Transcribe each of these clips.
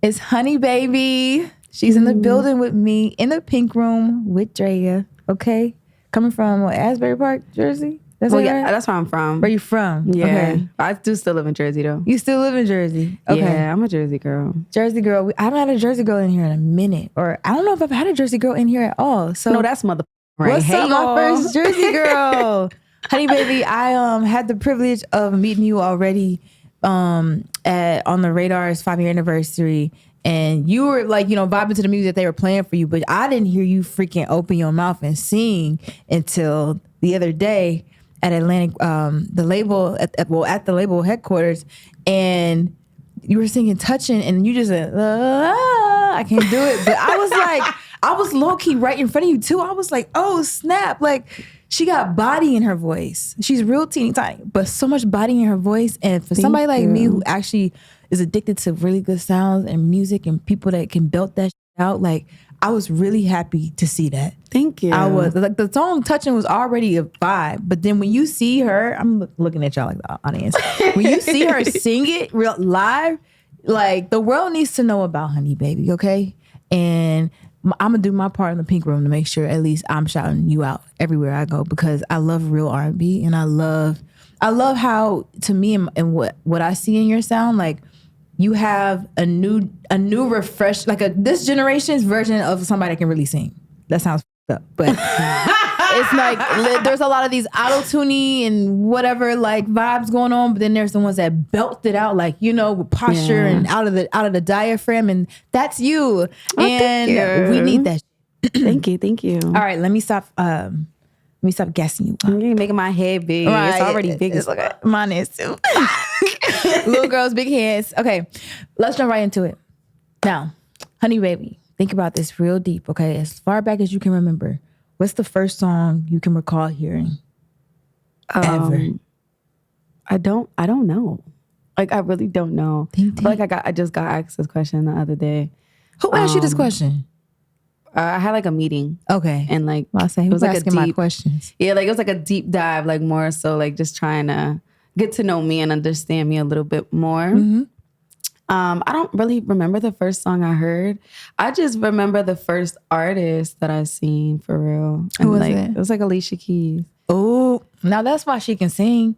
It's Honey Baby. She's in the building with me in the pink room with Drea. Okay, coming from Asbury Park, Jersey. That's Well, right? that's where I'm from. Where you from? Yeah, okay. I do still live in Jersey though. You still live in Jersey? Okay, yeah, I'm a Jersey girl. Jersey girl. I haven't had a Jersey girl in here in a minute, or I don't know if I've had a Jersey girl in here at all. So no, that's mother. Right. What's hey, up, y'all. my first Jersey girl? Honey Baby, I had the privilege of meeting you already on the Radar's 5-year anniversary, and you were like, vibing to the music that they were playing for you, but I didn't hear you freaking open your mouth and sing until the other day at Atlantic, the label at the label headquarters, and you were singing "Touching," and you just said, I can't do it, but I was like, I was low key right in front of you too. I was like, oh snap, like. She got body in her voice. She's real teeny tiny, but so much body in her voice. And for somebody like me who actually is addicted to really good sounds and music and people that can belt that shit out, like I was really happy to see that. Thank you. I was like, the song "Touching" was already a vibe, but then when you see her, I'm looking at y'all like the audience. When you see her sing it real live, like the world needs to know about Honey Baby, okay? And I'm gonna do my part in the pink room to make sure at least I'm shouting you out everywhere I go, because I love real R&B, and I love how, to me, and what I see in your sound, like you have a new refresh, like this generation's version of somebody that can really sing. That sounds up, but it's like there's a lot of these auto-tuney and whatever like vibes going on, but then there's the ones that belt it out, like with posture and out of the diaphragm, and that's you. And we need that. Thank you. All right, let me stop guessing you. You're making my head big. Right. It's already big. It's okay. Mine is too. Little girls, big hands. Okay, let's jump right into it. Now, Honey Baby, think about this real deep, okay? As far back as you can remember, what's the first song you can recall hearing ever? I don't know. Like, I really don't know. Like I just got asked this question the other day. Who asked you this question? I had like a meeting. Okay. And like, it was like asking my questions. Yeah, like it was like a deep dive, like more so like just trying to get to know me and understand me a little bit more. Mm-hmm. I don't really remember the first song I heard. I just remember the first artist that I seen for real. Who was like, it? It was like Alicia Keys. Oh, now that's why she can sing.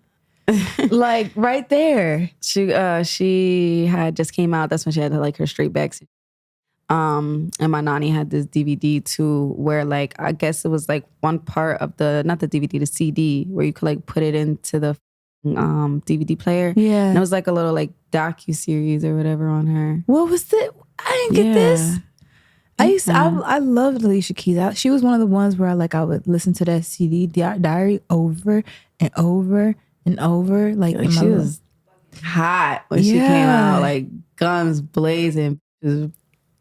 Like right there. She had just came out. That's when she had like her straight backs. And my Nani had this DVD too, where like I guess it was like one part of not the DVD, the CD, where you could like put it into the DVD player. Yeah. And it was like a little like docu-series or whatever on her. What was it? I didn't get this. I loved Alicia Keys. She was one of the ones where I would listen to that CD diary over and over and over. Like she was hot when she came out, like guns blazing.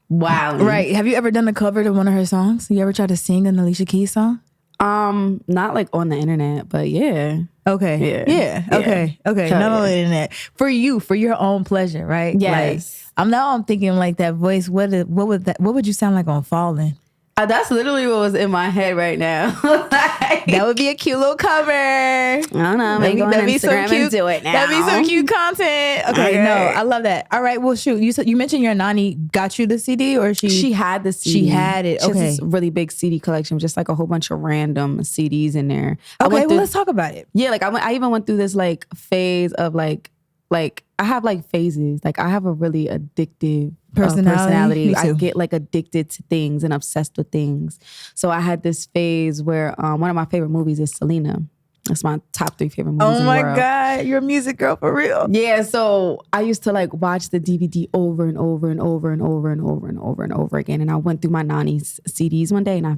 Wow. Right. Have you ever done a cover to one of her songs? You ever tried to sing an Alicia Keys song? Not like on the internet, but yeah. Okay. Yeah. Okay. Not on the internet. For your own pleasure, right? Yes. Like, I'm thinking like that voice. What would you sound like on Falling? That's literally what was in my head right now. That would be a cute little cover. I don't know. Maybe go on Instagram and do it now. That'd be some cute content. Okay, no, I love that. All right, well, shoot. You mentioned your Nani got you the CD, or she had the CD. She had it. Okay, she has this really big CD collection, just like a whole bunch of random CDs in there. Okay, well, let's talk about it. Yeah, like I even went through this like phase of like I have like phases. Like I have a really addictive personality. I get like addicted to things and obsessed with things. So I had this phase where one of my favorite movies is Selena. That's my top 3 favorite movies in the world. Oh my God, you're a music girl for real. Yeah, so I used to like watch the DVD over and over and over and over and over and over and over again. And I went through my Nani's CDs one day and I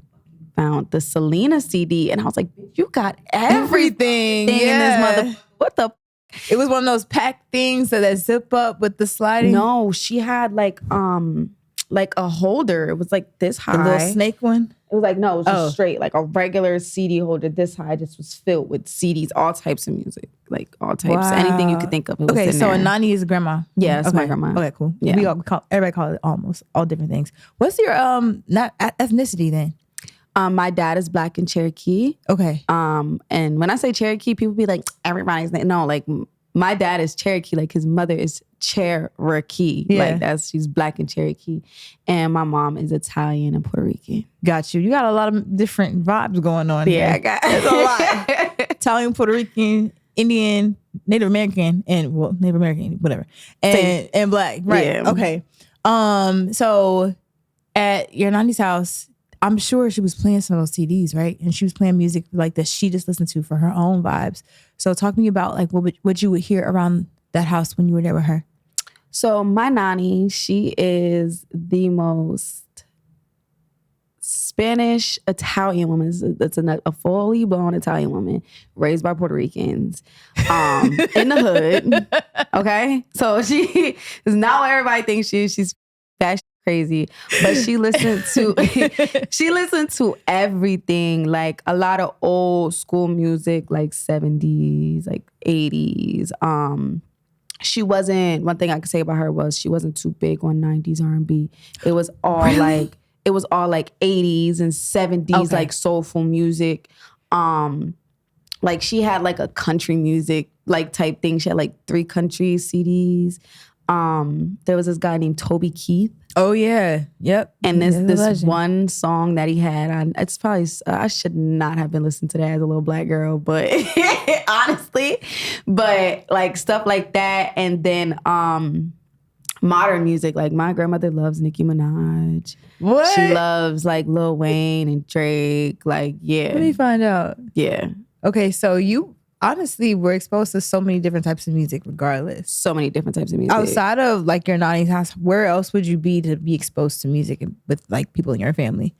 found the Selena CD and I was like, you got everything in this mother. What the? It was one of those packed things that zip up with the sliding. No, she had like a holder. It was like this high. The little snake one? It was like, no, it was just straight. Like a regular CD holder this high just was filled with CDs, all types of music. Like all types. Wow. Anything you could think of. It was in there. Nani is grandma. Yeah, it's my grandma. Okay, cool. Yeah. Everybody call it almost all different things. What's your not ethnicity then? My dad is Black and Cherokee. Okay. And when I say Cherokee, people be like, everybody's no, like my dad is Cherokee, like his mother is Cherokee. Yeah. Like she's Black and Cherokee. And my mom is Italian and Puerto Rican. Got you. You got a lot of different vibes going on. Yeah, here. I got it's a lot. Italian, Puerto Rican, Indian, Native American, and Native American, whatever. And Black. Right. Yeah. Okay. So at your Nani's house, I'm sure she was playing some of those CDs, right? And she was playing music like that she just listened to for her own vibes. So talk to me about like what you would hear around that house when you were there with her. So my Nani, she is the most Spanish Italian woman. That's a fully blown Italian woman raised by Puerto Ricans in the hood. Okay, so she is not what everybody thinks she is. She's fashion crazy, but she listened to everything, like a lot of old school music, like 70s, like 80s. She wasn't, one thing I could say about her was she wasn't too big on 90s R&B. It was all like 80s and 70s, like soulful music. Like she had like a country music like type thing. She had like 3 country CDs. There was this guy named Toby Keith. Oh yeah, yep. And this one song that he had, it's probably, I should not have been listening to that as a little Black girl, but honestly, but like stuff like that. And then modern music, like my grandmother loves Nicki Minaj. What? She loves like Lil Wayne and Drake. Like, yeah. Let me find out. Yeah. Okay, so you honestly were exposed to so many different types of music regardless. So many different types of music. Outside of like your Nani's house, where else would you be to be exposed to music with like people in your family?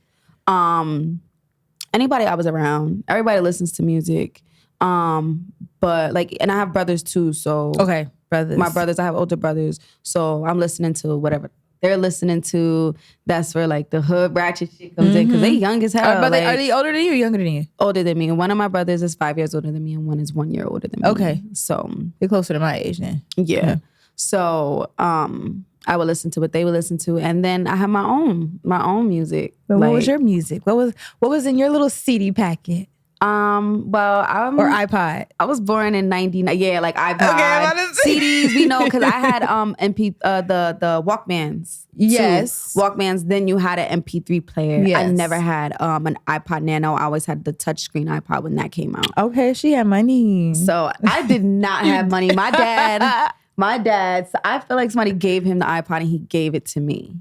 Anybody I was around. Everybody listens to music. But like, and I have brothers too, so. Okay, brothers. My brothers, I have older brothers, so I'm listening to whatever they're listening to. That's where like the hood ratchet shit comes in, because they young as hell. Are they older than you or younger than you? Older than me. And one of my brothers is 5 years older than me, and one is 1 year older than me. Okay. So you're closer to my age then. Yeah. So I would listen to what they would listen to. And then I have my own music. But what was your music? What was in your little CD packet? Or iPod. I was born in 99. Yeah, like iPod. Okay, CDs, we know, because I had the Walkmans. Yes. Too. Walkmans, then you had an MP3 player. Yes. I never had an iPod Nano. I always had the touchscreen iPod when that came out. Okay, she had money. So I did not have money. My dad, so I feel like somebody gave him the iPod and he gave it to me.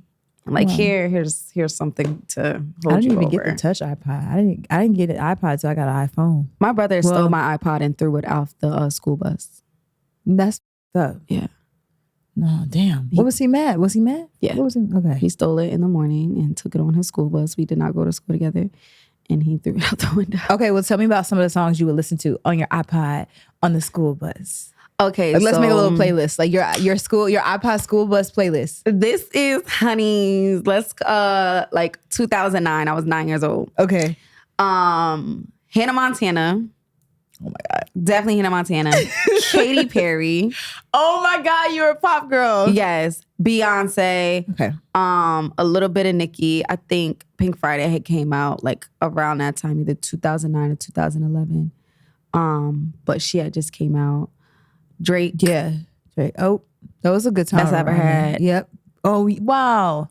I'm like, here's something to hold. I didn't even get the touch iPod. I didn't get an iPod, so I got an iPhone. My brother stole my iPod and threw it off the school bus. That's up. Yeah. No, damn. What was he mad? Was he mad? Yeah. What was he? Okay. He stole it in the morning and took it on his school bus. We did not go to school together, and he threw it out the window. Okay, well, tell me about some of the songs you would listen to on your iPod on the school bus. Okay, like, let's make a little playlist, like your iPod school bus playlist. This is Honey's. Like 2009. I was 9 years old. Okay. Hannah Montana. Oh my God. Definitely Hannah Montana. Katy Perry. Oh my God, you're a pop girl. Yes. Beyonce. Okay. A little bit of Nicki. I think Pink Friday had came out like around that time, either 2009 or 2011. But she had just came out. Drake. Yeah. Drake. Oh, that was a good time. Best I ever had. Yep. Oh, wow.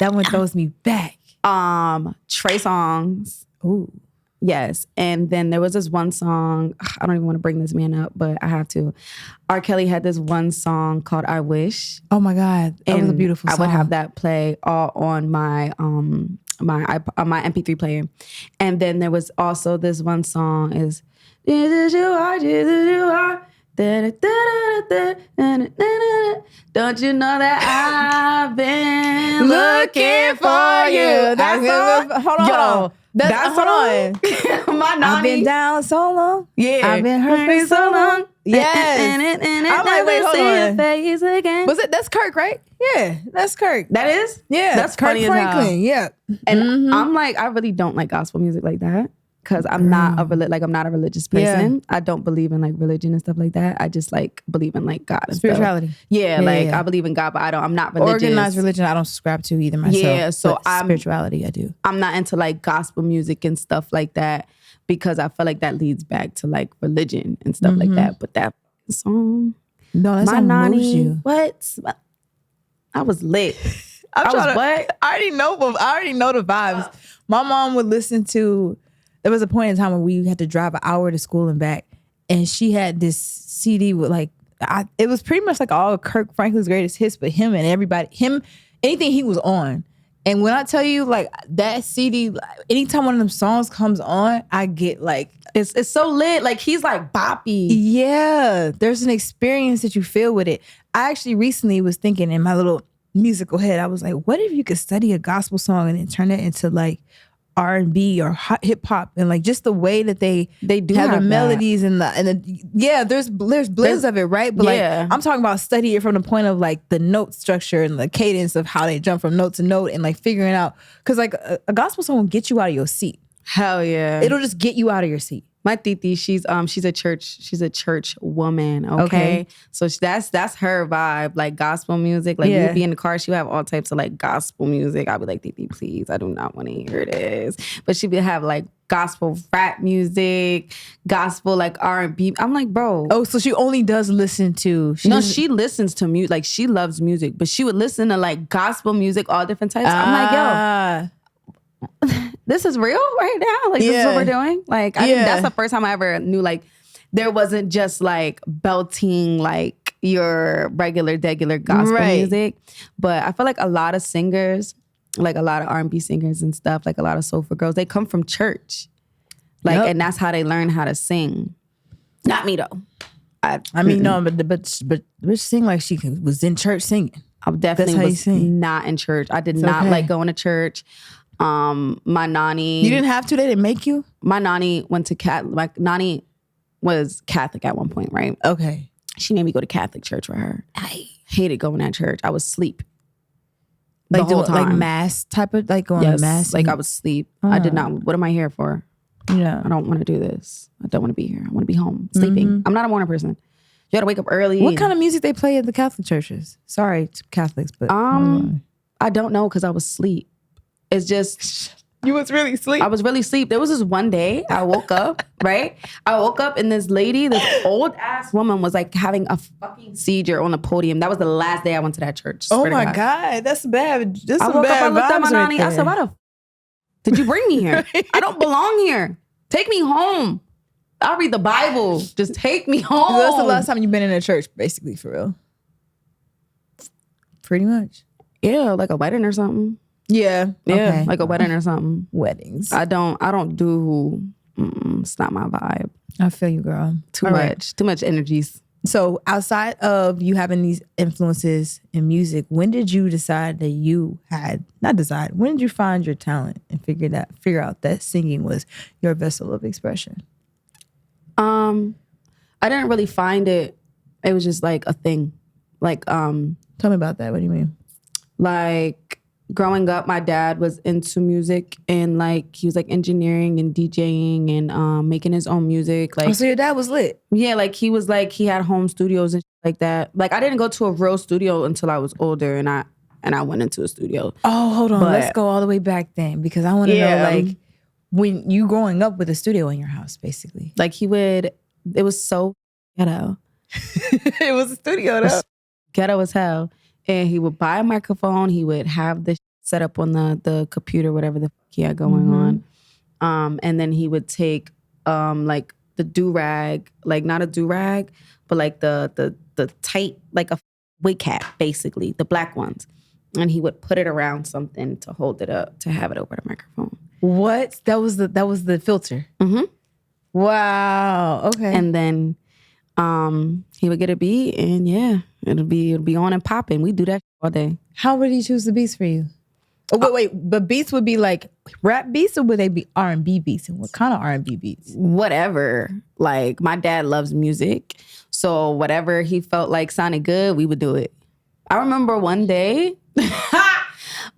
That one throws me back. Trey Songz. Ooh. Yes. And then there was this one song, I don't even want to bring this man up, but I have to. R. Kelly had this one song called I Wish. Oh my God. That was a beautiful song. I would have that play all on my my MP3 player. And then there was also this one song is this is you are, this is you are. Don't you know that I've been looking for you? Hold on. Hold on. My Nani. I've been down so long. Yeah. I've been hurt so long. Yes. I'm like, wait, hold on. Face again. Was it? That's Kirk, right? Yeah, that's Kirk. That is? Yeah. That's Kirk funny Franklin. Yeah. And I'm like, I really don't like gospel music like that. Because I'm not a religious person. Yeah. I don't believe in like religion and stuff like that. I just like believe in like God and spirituality. Stuff. Yeah, I believe in God, but I'm not religious. Organized religion, I don't subscribe to either myself. Yeah, so spirituality, I do. I'm not into like gospel music and stuff like that because I feel like that leads back to like religion and stuff like that. But that song. No, that My song moves Nani. you. What? I was lit. I what? I already know the vibes. My mom would listen to. There was a point in time where we had to drive an hour to school and back, and she had this CD with like, it was pretty much like all Kirk Franklin's greatest hits, but him and everybody, anything he was on. And when I tell you, like, that CD, anytime one of them songs comes on, I get like, it's so lit. Like, he's like boppy. Yeah, there's an experience that you feel with it. I actually recently was thinking in my little musical head, I was like, what if you could study a gospel song and then turn it into like R&B or hip hop, and like just the way that they do have the that. melodies and there's blends of it, right? But like, I'm talking about study it from the point of like the note structure and the cadence of how they jump from note to note and like figuring out, because like a gospel song will get you out of your seat. Hell yeah, it'll just get you out of your seat. My titi, she's a church woman. Okay. So that's her vibe, like gospel music. Like we'd be in the car, she would have all types of like gospel music. I'd be like, titi, please, I do not want to hear this. But she would have like gospel rap music, gospel like R&B. I'm like, bro. Oh, so she only does listen to. She listens to music. Like she loves music, but she would listen to like gospel music, all different types. I'm like, yo. This is real right now. Like, this is what we're doing. Like, that's the first time I ever knew, like, there wasn't just like belting like your regular gospel music. But I feel like a lot of singers, like a lot of R&B singers and stuff, like a lot of soulful girls, they come from church. Like, and that's how they learn how to sing. Not me though. I mean, no, but sing like she was in church singing. I definitely was not in church. I did not like going to church. My Nani. You didn't have to? They didn't make you? My Nani went to Catholic. My Nani was Catholic at one point, right? Okay. She made me go to Catholic church with her. I hated going to church. I was asleep. Like the whole time. Like mass type of, like going to mass? Like I was asleep. I did not. What am I here for? Yeah. I don't want to do this. I don't want to be here. I want to be home, sleeping. I'm not a morning person. You got to wake up early. What kind of music they play at the Catholic churches? Sorry to Catholics, but. I don't know because I was asleep. It's just... You was really asleep. I was really asleep. There was this one day I woke up, right? I woke up and this old ass woman was like having a fucking seizure on the podium. That was the last day I went to that church. Oh my God. That's bad. I woke up, I looked at my Nani. I said, why the did you bring me here? I don't belong here. Take me home. I'll read the Bible. Just take me home. That's the last time you've been in a church, basically, for real. Pretty much. Yeah, like a wedding or something. Yeah. Okay. Like a wedding or something. Weddings. I don't do, it's not my vibe. I feel you, girl. Too much energies. So outside of you having these influences in music, when did you decide that when did you find your talent and figure out that singing was your vessel of expression? I didn't really find it. It was just like a thing. Like, tell me about that. What do you mean? Like, growing up, my dad was into music and like he was like engineering and DJing and making his own music. Like, so your dad was lit? Yeah, like he had home studios and shit like that. Like I didn't go to a real studio until I was older, and I went into a studio. Oh, hold on, let's go all the way back then because I want to know like when you growing up with a studio in your house, basically. Like it was so ghetto. It was a studio though. Ghetto as hell. And he would buy a microphone. He would have the set up on the computer, whatever the fuck he had going on. And then he would take like the do-rag, like not a do-rag, but like the tight, like a wig cap, basically, the black ones. And he would put it around something to hold it up, to have it over the microphone. What? That was the filter? Mm-hmm. Wow. Okay. And then he would get a beat and it'll be on and popping. We do that all day. How would he choose the beats for you? Oh, wait, but beats would be like rap beats or would they be R&B beats? And what kind of R&B beats? Whatever. Like my dad loves music. So whatever he felt like sounded good, we would do it. I remember one day,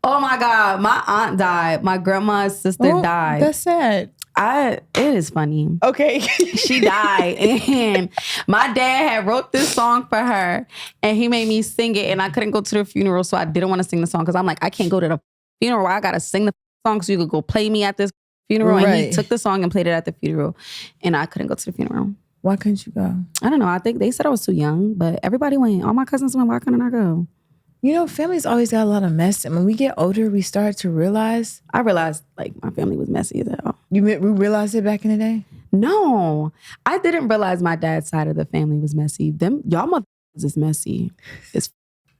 oh my God, my aunt died. My grandma's sister died. That's sad. It is funny. Okay. She died and my dad had wrote this song for her and he made me sing it and I couldn't go to the funeral, so I didn't want to sing the song because I'm like, I can't go to the funeral. I got to sing the song so you could go play me at this funeral. Right. And he took the song and played it at the funeral and I couldn't go to the funeral. Why couldn't you go? I don't know. I think they said I was too young, but everybody went. All my cousins went. Why couldn't I go? You know, families always got a lot of mess. And when we get older, we start to realize. I realized like my family was messy as hell. We realized it back in the day? No, I didn't realize my dad's side of the family was messy. Y'all motherfuckers is messy.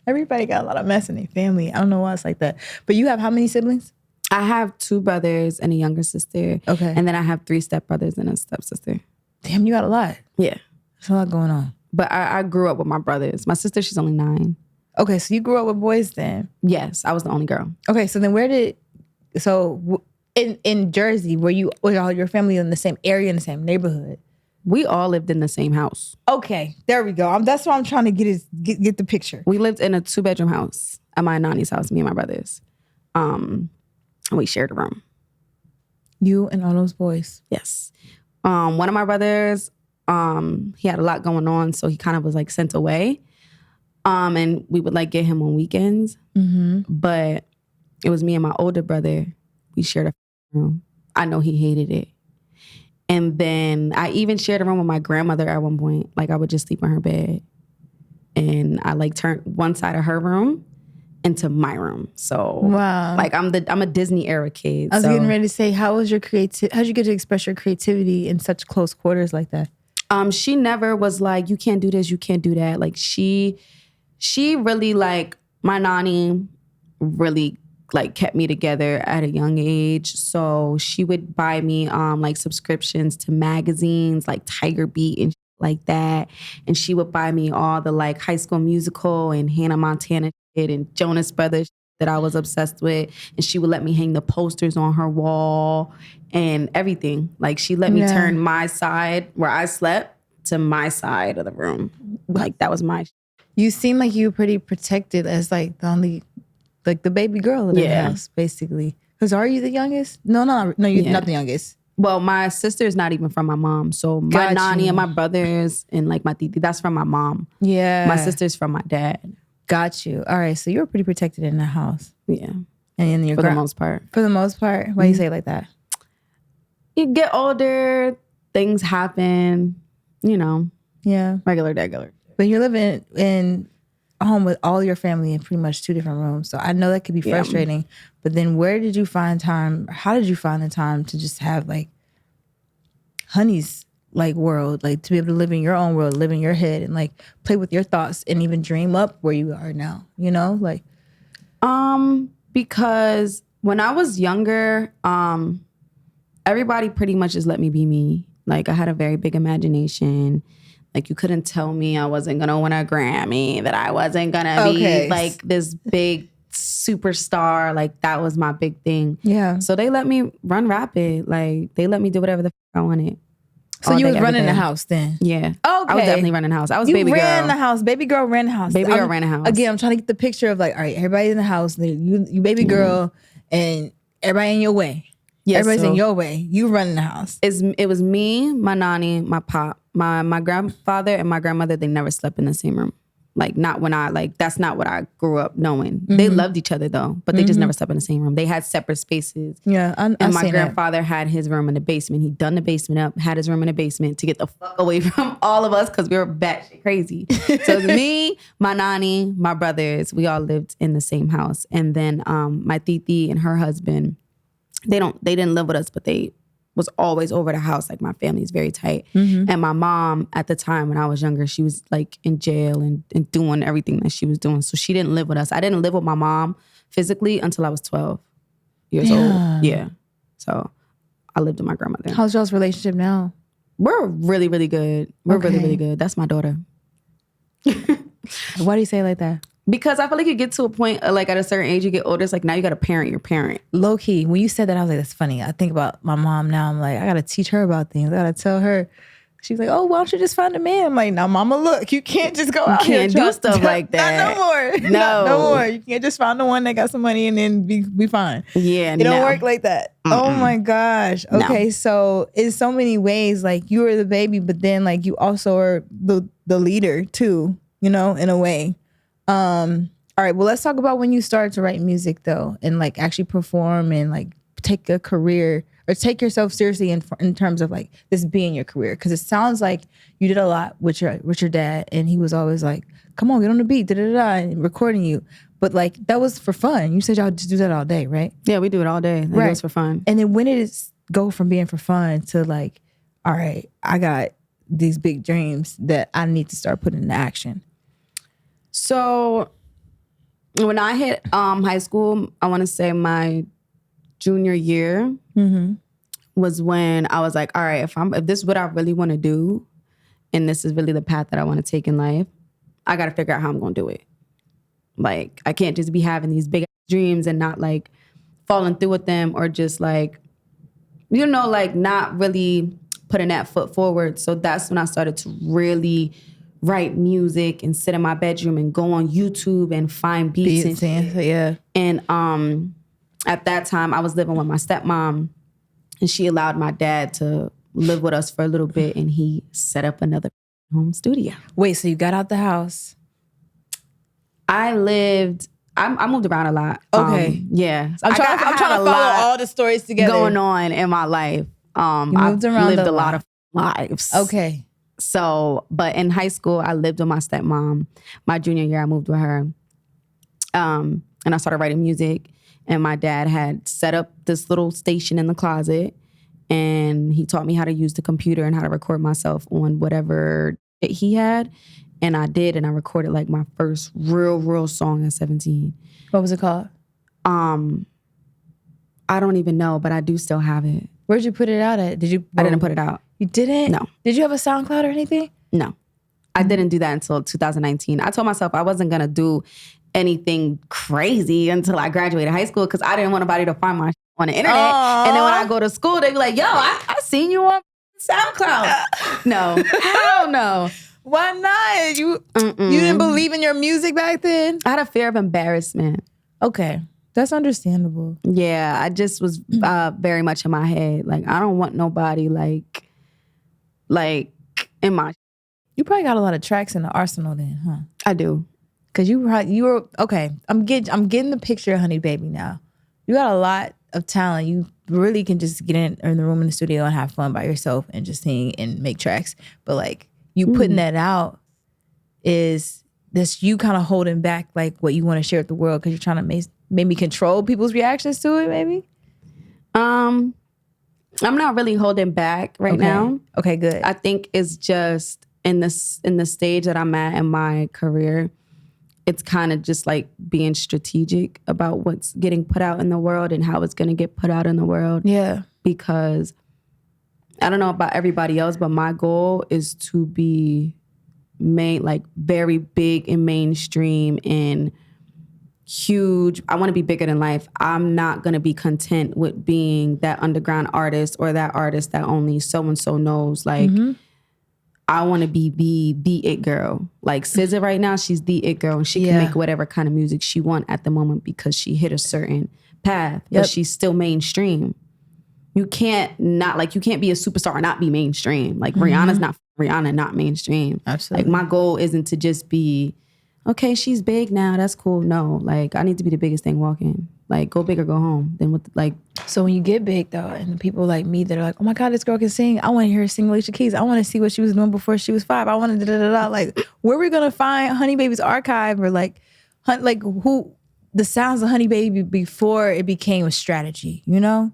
Everybody got a lot of mess in their family. I don't know why it's like that. But you have how many siblings? I have 2 brothers and a younger sister. Okay. And then I have 3 stepbrothers and a stepsister. Damn, you got a lot. Yeah. There's a lot going on. But I grew up with my brothers. My sister, she's only 9. Okay, so you grew up with boys then? Yes, I was the only girl. Okay, so then in Jersey, was all your family in the same area, in the same neighborhood? We all lived in the same house. Okay, there we go. That's what I'm trying to get the picture. We lived in a 2-bedroom house at my Nani's house, me and my brothers. And we shared a room. You and all those boys? Yes. One of my brothers, he had a lot going on, so he kind of was like sent away. And we would like get him on weekends. Mm-hmm. But it was me and my older brother. We shared a room. I know he hated it. And then I even shared a room with my grandmother at one point. Like I would just sleep in her bed. And I like turned one side of her room into my room. So wow. Like I'm a Disney era kid. I was getting ready to say, how'd you get to express your creativity in such close quarters like that? She never was like, you can't do this, you can't do that. Like she really like, my Nani really like kept me together at a young age. So she would buy me like subscriptions to magazines like Tiger Beat and like that. And she would buy me all the like High School Musical and Hannah Montana shit and Jonas Brothers that I was obsessed with. And she would let me hang the posters on her wall and everything. Like she let me turn my side where I slept to my side of the room. Like that was my You seem like you were pretty protected as like the only, like the baby girl in the house, basically. Because are you the youngest? No, you're not the youngest. Well, my sister is not even from my mom. So my Nani and my brothers and like my titi, that's from my mom. Yeah. My sister's from my dad. Got you. All right. So you were pretty protected in the house. Yeah. And then for the most part. For the most part? Why do you say it like that? You get older, things happen, you know. Yeah. Regular. But you're living in a home with all your family in pretty much 2 different rooms. So I know that could be frustrating. But then where did you find time? How did you find the time to just have like Honey's like world, like to be able to live in your own world, live in your head and like play with your thoughts and even dream up where you are now, you know? Like because when I was younger, everybody pretty much just let me be me. Like I had a very big imagination. Like you couldn't tell me I wasn't gonna win a Grammy, that I wasn't gonna be like this big superstar. Like that was my big thing. Yeah. So they let me run rapid. Like they let me do whatever the I wanted. So you was running the house then? Yeah. Okay. I was definitely running the house. I was baby girl. You ran the house. Baby girl ran the house. Baby girl ran the house. Again, I'm trying to get the picture of like, all right, everybody in the house, you baby girl, and everybody in your way. Yeah, everybody's in your way. You running the house. It was me, my Nani, my pop, my grandfather and my grandmother. They never slept in the same room. Like not when that's not what I grew up knowing. Mm-hmm. They loved each other though, but they just never slept in the same room. They had separate spaces. Yeah, and my grandfather had his room in the basement. He'd done the basement up, had his room in the basement to get the fuck away from all of us because we were batshit crazy. So it was me, my Nani, my brothers. We all lived in the same house, and then my titi and her husband. They didn't live with us, but they was always over the house. Like my family is very tight. Mm-hmm. And my mom at the time when I was younger, she was like in jail and doing everything that she was doing. So she didn't live with us. I didn't live with my mom physically until I was 12 years old. Yeah. So I lived with my grandmother. How's y'all's relationship now? We're really, really good. We're really, really good. That's my daughter. Why do you say it like that? Because I feel like you get to a point, like at a certain age, you get older. It's like now you got to parent your parent. Low key, when you said that, I was like, that's funny. I think about my mom now. I'm like, I got to teach her about things. I got to tell her. She's like, oh, why don't you just find a man? I'm like, now, mama, look, you can't just go out here and do stuff like that. Not no more. No more. You can't just find the one that got some money and then be fine. Yeah, it don't work like that. Oh my gosh. Okay, so in so many ways, like you are the baby, but then like you also are the leader too. You know, in a way. All right, well, let's talk about when you started to write music, though, and like actually perform and like take a career or take yourself seriously in terms of like this being your career? Because it sounds like you did a lot with your dad, and he was always like, "Come on, get on the beat, da da da," and recording you. But like that was for fun. You said y'all just do that all day, right? Yeah, we do it all day. Like, it was for fun. And then when did it go from being for fun to like, all right, I got these big dreams that I need to start putting into action? So when I hit high school, I want to say my junior year was when I was like, all right, if this is what I really want to do, and this is really the path that I want to take in life, I got to figure out how I'm going to do it. Like, I can't just be having these big dreams and not like following through with them, or just like, you know, like not really putting that foot forward. So that's when I started to really write music and sit in my bedroom and go on YouTube and find beats. And at that time, I was living with my stepmom, and she allowed my dad to live with us for a little bit, and he set up another home studio. Wait, so you got out the house? I moved around a lot. Okay. Yeah. I'm trying to follow all the stories together. Going on in my life. You moved around lived a lot of lives. Okay. So, but in high school, I lived with my stepmom. My junior year, I moved with her. And I started writing music. And my dad had set up this little station in the closet. And he taught me how to use the computer and how to record myself on whatever he had. And I did, and I recorded like my first real song at 17. What was it called? I don't even know, but I do still have it. Where'd you put it out at? I didn't put it out. You didn't? No. Did you have a SoundCloud or anything? No. I didn't do that until 2019. I told myself I wasn't going to do anything crazy until I graduated high school, because I didn't want nobody to find my on the internet. Aww. And then when I go to school, they be like, yo, I seen you on SoundCloud. No. Hell no. Why not? You didn't believe in your music back then? I had a fear of embarrassment. Okay. That's understandable. Yeah, I just was very much in my head. Like, I don't want nobody like in my... You probably got a lot of tracks in the arsenal then, huh? I do. Cause you were okay. I'm getting the picture of Honey Baby now. You got a lot of talent. You really can just get in the room in the studio and have fun by yourself and just sing and make tracks. But like you putting that out is this you kind of holding back like what you want to share with the world because you're trying to maybe control people's reactions to it. Maybe. I'm not really holding back right now. Okay, good. I think it's just in the stage that I'm at in my career. It's kind of just like being strategic about what's getting put out in the world and how it's going to get put out in the world. Yeah. Because I don't know about everybody else, but my goal is to be very big and mainstream and huge. I want to be bigger than life. I'm not going to be content with being that underground artist or that artist that only so-and-so knows. Like, I want to be the it girl. Like SZA right now, she's the it girl, and she can make whatever kind of music she want at the moment because she hit a certain path, but she's still mainstream. You can't be a superstar and not be mainstream. Like Rihanna's not mainstream. Absolutely. Like my goal isn't to just be, okay, she's big now, that's cool. No, like I need to be the biggest thing walking. Like go big or go home. Then So when you get big though, and the people like me that are like, oh my God, this girl can sing. I want to hear her sing Alicia Keys. I want to see what she was doing before she was 5. I want to da-da-da-da. Like, where are we gonna find Honey Baby's archive or who the sounds of Honey Baby before it became a strategy, you know?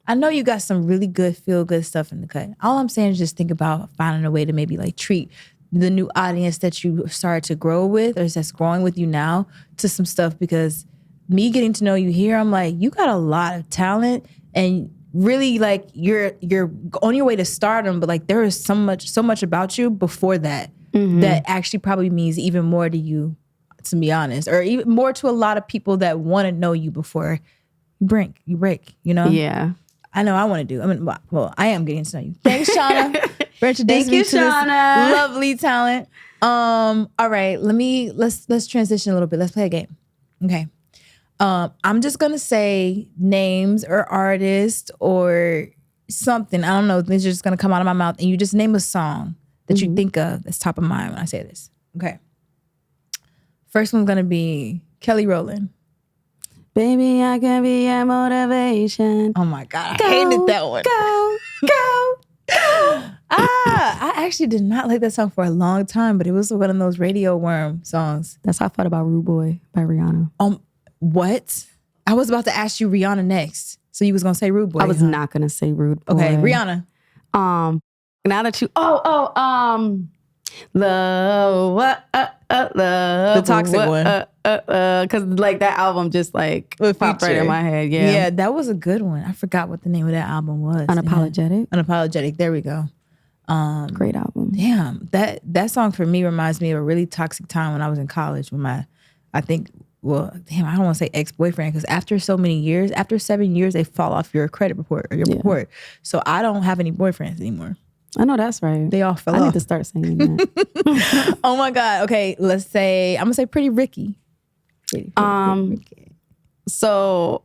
I know you got some really good, feel good stuff in the cut. All I'm saying is just think about finding a way to maybe like treat the new audience that you started to grow with or that's growing with you now to some stuff, because me getting to know you here, I'm like, you got a lot of talent and really like you're on your way to stardom, but like there is so much about you before that that actually probably means even more to you, to be honest, or even more to a lot of people that want to know you before you break, you know? Yeah. I know I want to do. I mean, well, I am getting to know you. Thanks, Shauna, for introducing me to this lovely talent. All right, let's transition a little bit. Let's play a game. Okay. I'm just gonna say names or artists or something. I don't know. Things are just gonna come out of my mouth, and you just name a song that you think of that's top of mind when I say this. Okay. First one's gonna be Kelly Rowland. Baby, I can be your motivation. Oh my God, I hated that one. Go. I actually did not like that song for a long time, but it was one of those radio worm songs. That's how I felt about Rude Boy by Rihanna. What? I was about to ask you Rihanna next. So you was gonna say Rude Boy. I was not gonna say Rude Boy. Okay, Rihanna. Now that you love The Toxic one. Cause like that album just like popped right in my head. Yeah, that was a good one. I forgot what the name of that album was. Unapologetic. Unapologetic. There we go. Great album. Damn, that song for me reminds me of a really toxic time when I was in college with I don't want to say ex-boyfriend, because after so many years, after 7 years, they fall off your credit report or your report. So I don't have any boyfriends anymore. I know that's right. They all fell off. I need to start saying that. Oh my God. Okay, let's say, I'm gonna say Pretty Ricky. Pretty Ricky. So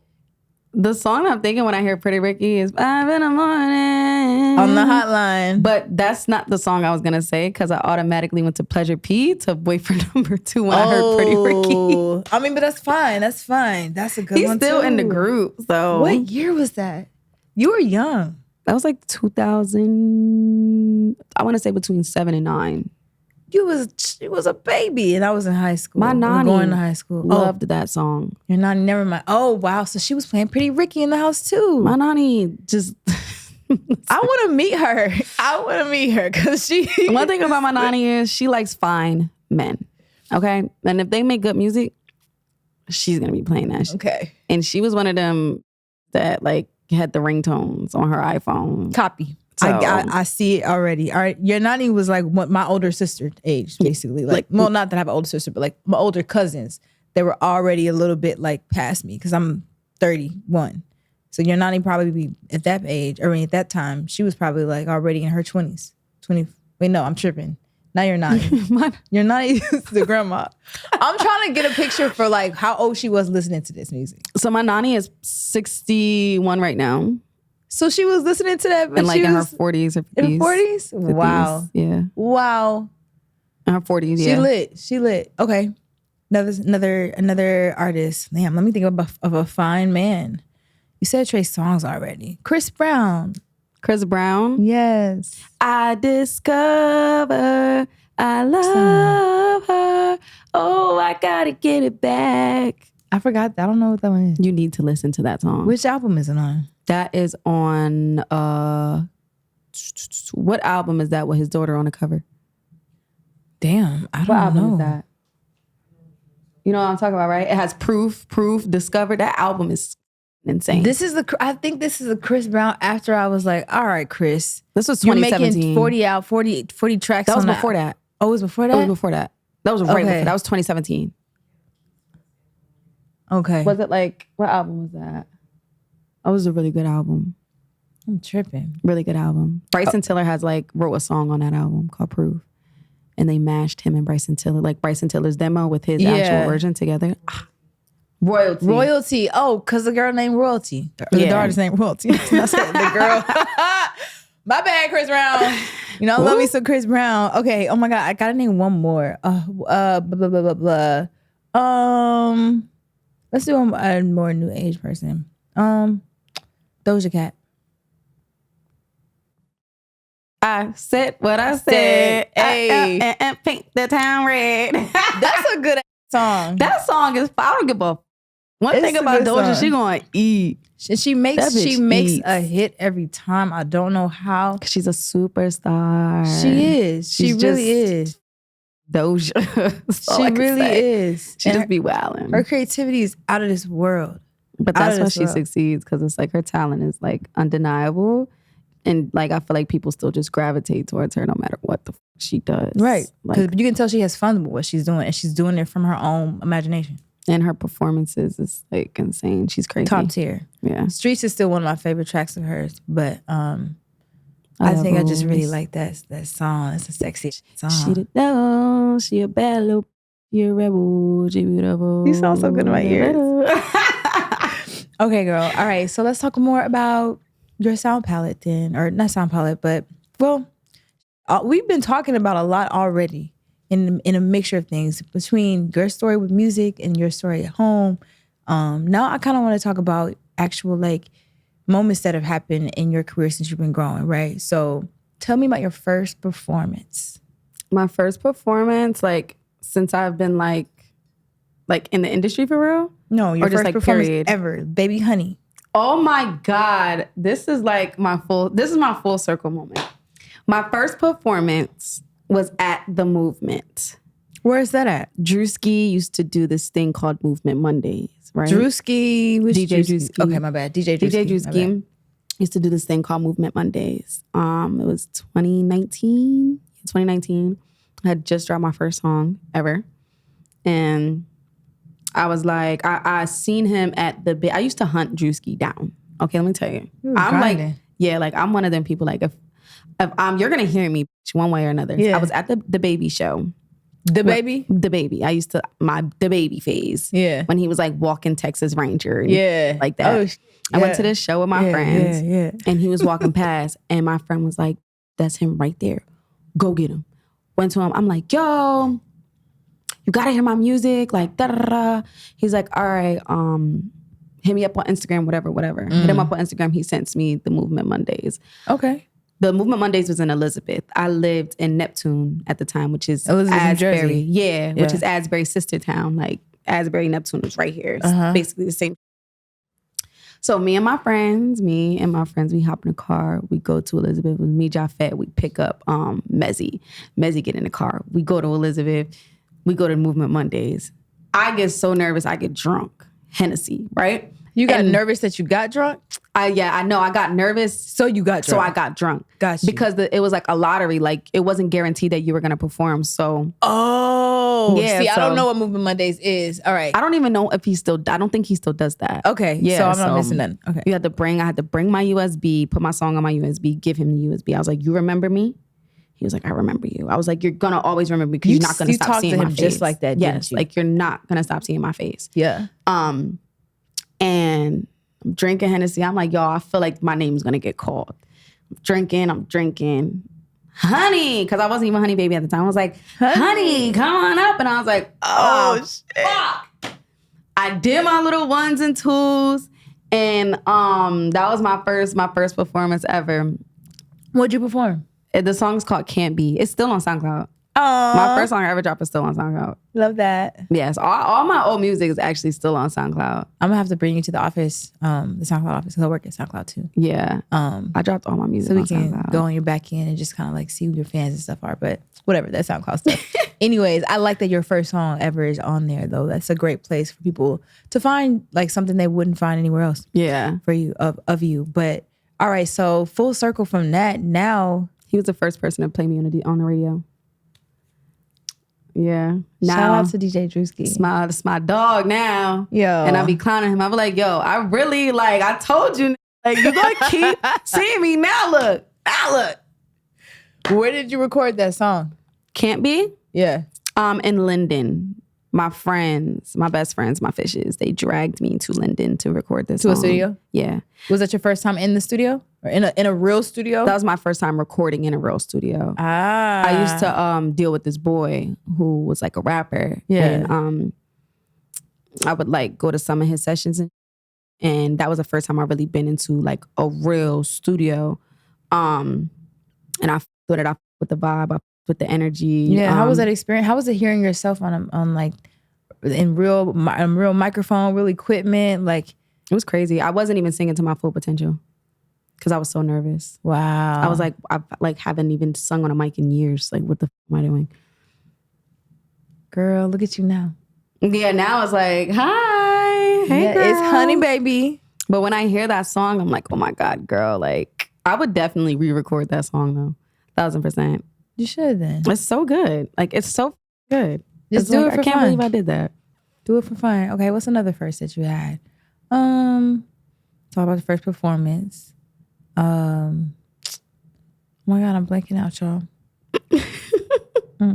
the song I'm thinking when I hear Pretty Ricky is 5 in the morning on the hotline. But that's not the song I was gonna say, because I automatically went to Pleasure P to boyfriend number 2 when I heard Pretty Ricky. I mean, but that's fine. That's fine. That's a good one. He's still in the group. So what year was that? You were young. That was like 2000. I want to say between 7 and 9. She was a baby, and I was in high school. My Nani going to high school. Loved that song. Your Nani, never mind. Oh wow, so she was playing Pretty Ricky in the house too. My Nani just. I want to meet her. Because she. One thing about my Nani is she likes fine men. Okay, and if they make good music, she's gonna be playing that shit. Okay, and she was one of them that like had the ringtones on her iPhone. Copy. So, I see it already. All right, your Nani was like my older sister age, basically. Well, not that I have an older sister, but like my older cousins. They were already a little bit like past me because I'm 31. So your Nani probably be at that age, or at that time, she was probably like already in her 20s. Wait, no, I'm tripping. Not your Nani. Your Nani is the grandma. I'm trying to get a picture for like how old she was listening to this music. So my Nani is 61 right now. So she was listening to that, but and like she in was her 40s or 50s. In her 40s? Wow. Yeah. Wow. In her 40s, yeah. She lit. Okay. Another artist. Damn, let me think of a fine man. You said Trey Songz already. Chris Brown. Chris Brown? Yes. I discover I love her. Oh, I gotta get it back. I forgot. I don't know what that one is. You need to listen to that song. Which album is it on? That is on, what album is that with his daughter on the cover? Damn, I don't know. What album is that? You know what I'm talking about, right? It has Proof, Discover. That album is insane. I think this is a Chris Brown after I was like, all right, Chris. This was 2017. You're making 40 tracks that was on before that. Oh, it was before that? It was before that. That was right before. That was 2017. Okay. Was it like, what album was that? That was a really good album. I'm tripping. Really good album. Bryson Tiller wrote a song on that album called Proof. And they mashed him and Bryson Tiller, like Bryson Tiller's demo with his actual version together. Royalty. Oh, because the girl named Royalty. The daughter's named Royalty. I said the girl. My bad, Chris Brown. You know, I love me some Chris Brown. Okay. Oh my God. I gotta name one more. Blah, blah, blah, blah, blah. Let's do a more new age person. Doja Cat. I said what I said. Hey. And paint the town red. That's a good song. That song is, I don't give a one thing about Doja, she gonna eat. She makes a hit every time. I don't know how. She's a superstar. She is. She really is. Doja. She really is. She just be wilding. Her creativity is out of this world. But that's why she succeeds, because it's like her talent is like undeniable. And like I feel like people still just gravitate towards her no matter what the she does. Right. Because you can tell she has fun with what she's doing, and she's doing it from her own imagination. And her performances is like insane. She's crazy. Top tier. Yeah. Streets is still one of my favorite tracks of hers. But I think I just really like that song. It's a sexy song. She the devil, she a bad little, she a rebel, she beautiful. You sound so good in my ears. Okay, girl. All right. So let's talk more about your sound palette then. Or not sound palette, but we've been talking about a lot already in a mixture of things between your story with music and your story at home. Now I kind of want to talk about actual like moments that have happened in your career since you've been growing, right? So tell me about your first performance. My first performance, like since I've been like in the industry for real? No, your or just first like performance period ever, Baby Honey. Oh my God. This is my full circle moment. My first performance was at the Movement. Where is that at? Drewski used to do this thing called Movement Mondays, right? Drewski, which DJ Drewski. Okay, my bad. DJ Drewski used to do this thing called Movement Mondays. It was 2019. I had just dropped my first song ever. And I was like, I seen him at I used to hunt Drewski down. Okay, let me tell you. I'm grinding. I'm one of them people like, if you're gonna hear me one way or another. Yeah. I was at the Baby show. The Baby? The Baby. I used to, the Baby phase. Yeah. When he was like walking Texas Ranger. And like that. Oh, I went to this show with my friends. Yeah. And he was walking past and my friend was like, that's him right there. Go get him. Went to him. I'm like, yo, you gotta hear my music. Like, da-da-da. He's like, all right, hit me up on Instagram, whatever. Hit him up on Instagram. He sends me the Movement Mondays. Okay. The Movement Mondays was in Elizabeth. I lived in Neptune at the time, which is Elizabeth, Asbury. New Jersey. Yeah, which is Asbury's sister town. Like Asbury, Neptune is right here. It's basically the same. So me and my friends, we hop in the car. We go to Elizabeth with me, Japheth. We pick up Mezzy. Mezzy get in the car. We go to Elizabeth. We go to Movement Mondays. I get so nervous. I get drunk. Hennessy, right? You got nervous that you got drunk? I know. I got nervous. So you got drunk. So I got drunk. Gotcha. Because it was like a lottery. Like it wasn't guaranteed that you were going to perform. So. Oh. Yeah. See, I don't know what Movement Mondays is. All right. I don't even know if I don't think he still does that. Okay. Yeah. So I'm not missing nothing. Okay. I had to bring my USB, put my song on my USB, give him the USB. I was like, you remember me? He was like, I remember you. I was like, you're going to always remember me because you're not going to stop seeing my face. Just like that, yes. Like you're not going to stop seeing my face. Yeah. And I'm drinking Hennessy. I'm like, y'all, I feel like my name's going to get called. I'm drinking. Honey, because I wasn't even Honey Baby at the time. I was like, honey, come on up. And I was like, oh shit. Fuck. I did my little ones and twos. And that was my first performance ever. What'd you perform? The song's called Can't Be. It's still on SoundCloud. Oh, my first song I ever dropped is still on SoundCloud. Love that. Yes, all my old music is actually still on SoundCloud. I'm gonna have to bring you to the office, the SoundCloud office, because I work at SoundCloud too. Yeah. I dropped all my music so on we can SoundCloud. go on your back end and just kind of like see who your fans and stuff are. But whatever, that's SoundCloud stuff. Anyways, I like that your first song ever is on there though. That's a great place for people to find like something they wouldn't find anywhere else. Yeah. For you of you. But all right, so full circle from that now. He was the first person to play me on the radio. Yeah. Now, shout out to DJ Drewski. It's my dog now. Yo. And I be clowning him. I be like, yo, I really like, I told you, like, you gonna keep seeing me now. Look. Where did you record that song? Can't Be? Yeah. In Linden. My friends, my best friends, my fishes, they dragged me to Linden to record this song. To a studio? Yeah. Was that your first time in the studio? Or in a real studio? That was my first time recording in a real studio. Ah. I used to deal with this boy who was like a rapper. Yeah. And I would like go to some of his sessions and that was the first time I really been into like a real studio. And I put it up with the vibe, with the energy. Yeah. How was that experience? How was it hearing yourself on like in real microphone, real equipment? Like it was crazy. I wasn't even singing to my full potential. Because I was so nervous. Wow. I was like, I like haven't even sung on a mic in years. Like, what the f am I doing? Girl, look at you now. Yeah, now it's like, hi. Hey, yeah, girl. It's Honey Baby. But when I hear that song, I'm like, oh my God, girl. Like, I would definitely re-record that song though. 1000%. You should then. It's so good. Like, it's so good. Just do it for fun. I can't believe I did that. Do it for fun. Okay, what's another first that you had? Talk about the first performance. Oh my God, I'm blanking out, y'all.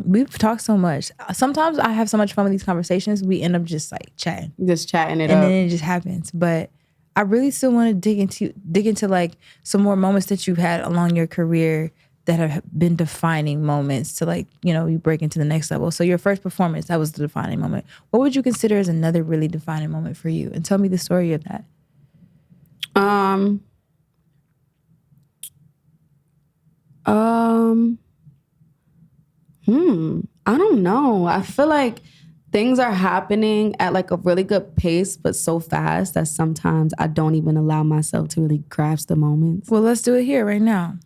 We've talked so much. Sometimes I have so much fun with these conversations, we end up just like chatting. Just chatting it up. up. And then it just happens. But I really still want to dig into like some more moments that you've had along your career that have been defining moments to like, you know, you break into the next level. So your first performance, that was the defining moment. What would you consider as another really defining moment for you? And tell me the story of that. I don't know. I feel like things are happening at like a really good pace, but so fast that sometimes I don't even allow myself to really grasp the moments. Well, let's do it here right now.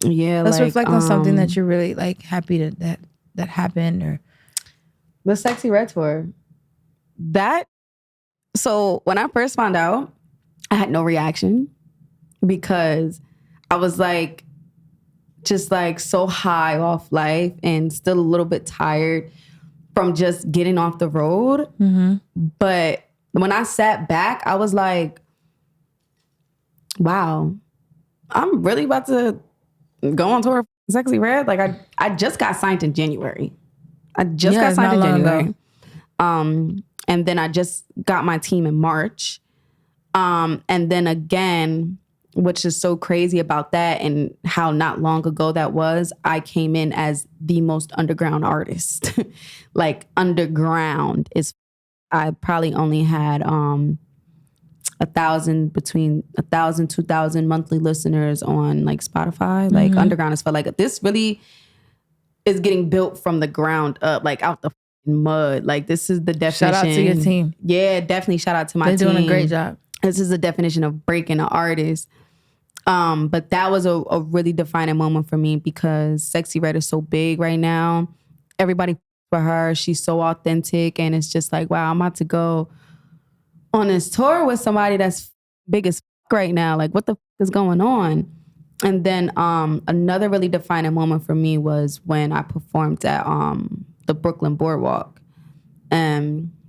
Yeah, let's reflect on something that you're really like happy that happened, or the Sexy Red tour. So when I first found out, I had no reaction because I was like, just like so high off life and still a little bit tired from just getting off the road. Mm-hmm. But when I sat back, I was like, wow, I'm really about to go on tour Sexy Red. Like I just got signed in January. And then I just got my team in March. And then again, which is so crazy about that and how not long ago that was, I came in as the most underground artist. Like underground is, I probably only had 1,000, between 1,000, 2,000 monthly listeners on like Spotify. Like underground is felt like this really is getting built from the ground up, like out the mud. Like this is the definition. Shout out to your team. Yeah, definitely shout out to my team. They're doing a great job. This is the definition of breaking an artist. But that was a really defining moment for me because Sexy Red is so big right now. Everybody for her. She's so authentic. And it's just like, wow, I'm about to go on this tour with somebody that's big as right now. Like, what the is going on? And then another really defining moment for me was when I performed at the Brooklyn Boardwalk.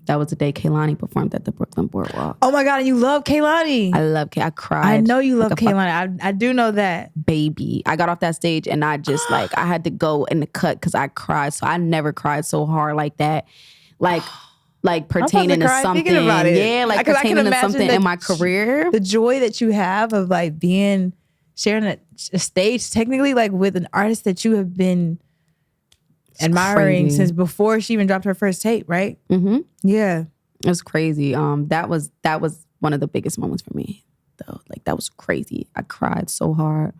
That was the day Kehlani performed at the Brooklyn Boardwalk. Oh my God, and you love Kehlani. I love Kehlani. I cried. I know you love Kehlani. I do know that. Baby. I got off that stage and I just like, I had to go in the cut because I cried. So I never cried so hard like that. Like pertaining to something. Yeah, like pertaining to something in my career. The joy that you have of like sharing a stage technically like with an artist that you have been admiring since before she even dropped her first tape, right? Mm-hmm. Yeah. It was crazy. That was one of the biggest moments for me, though. Like, that was crazy. I cried so hard.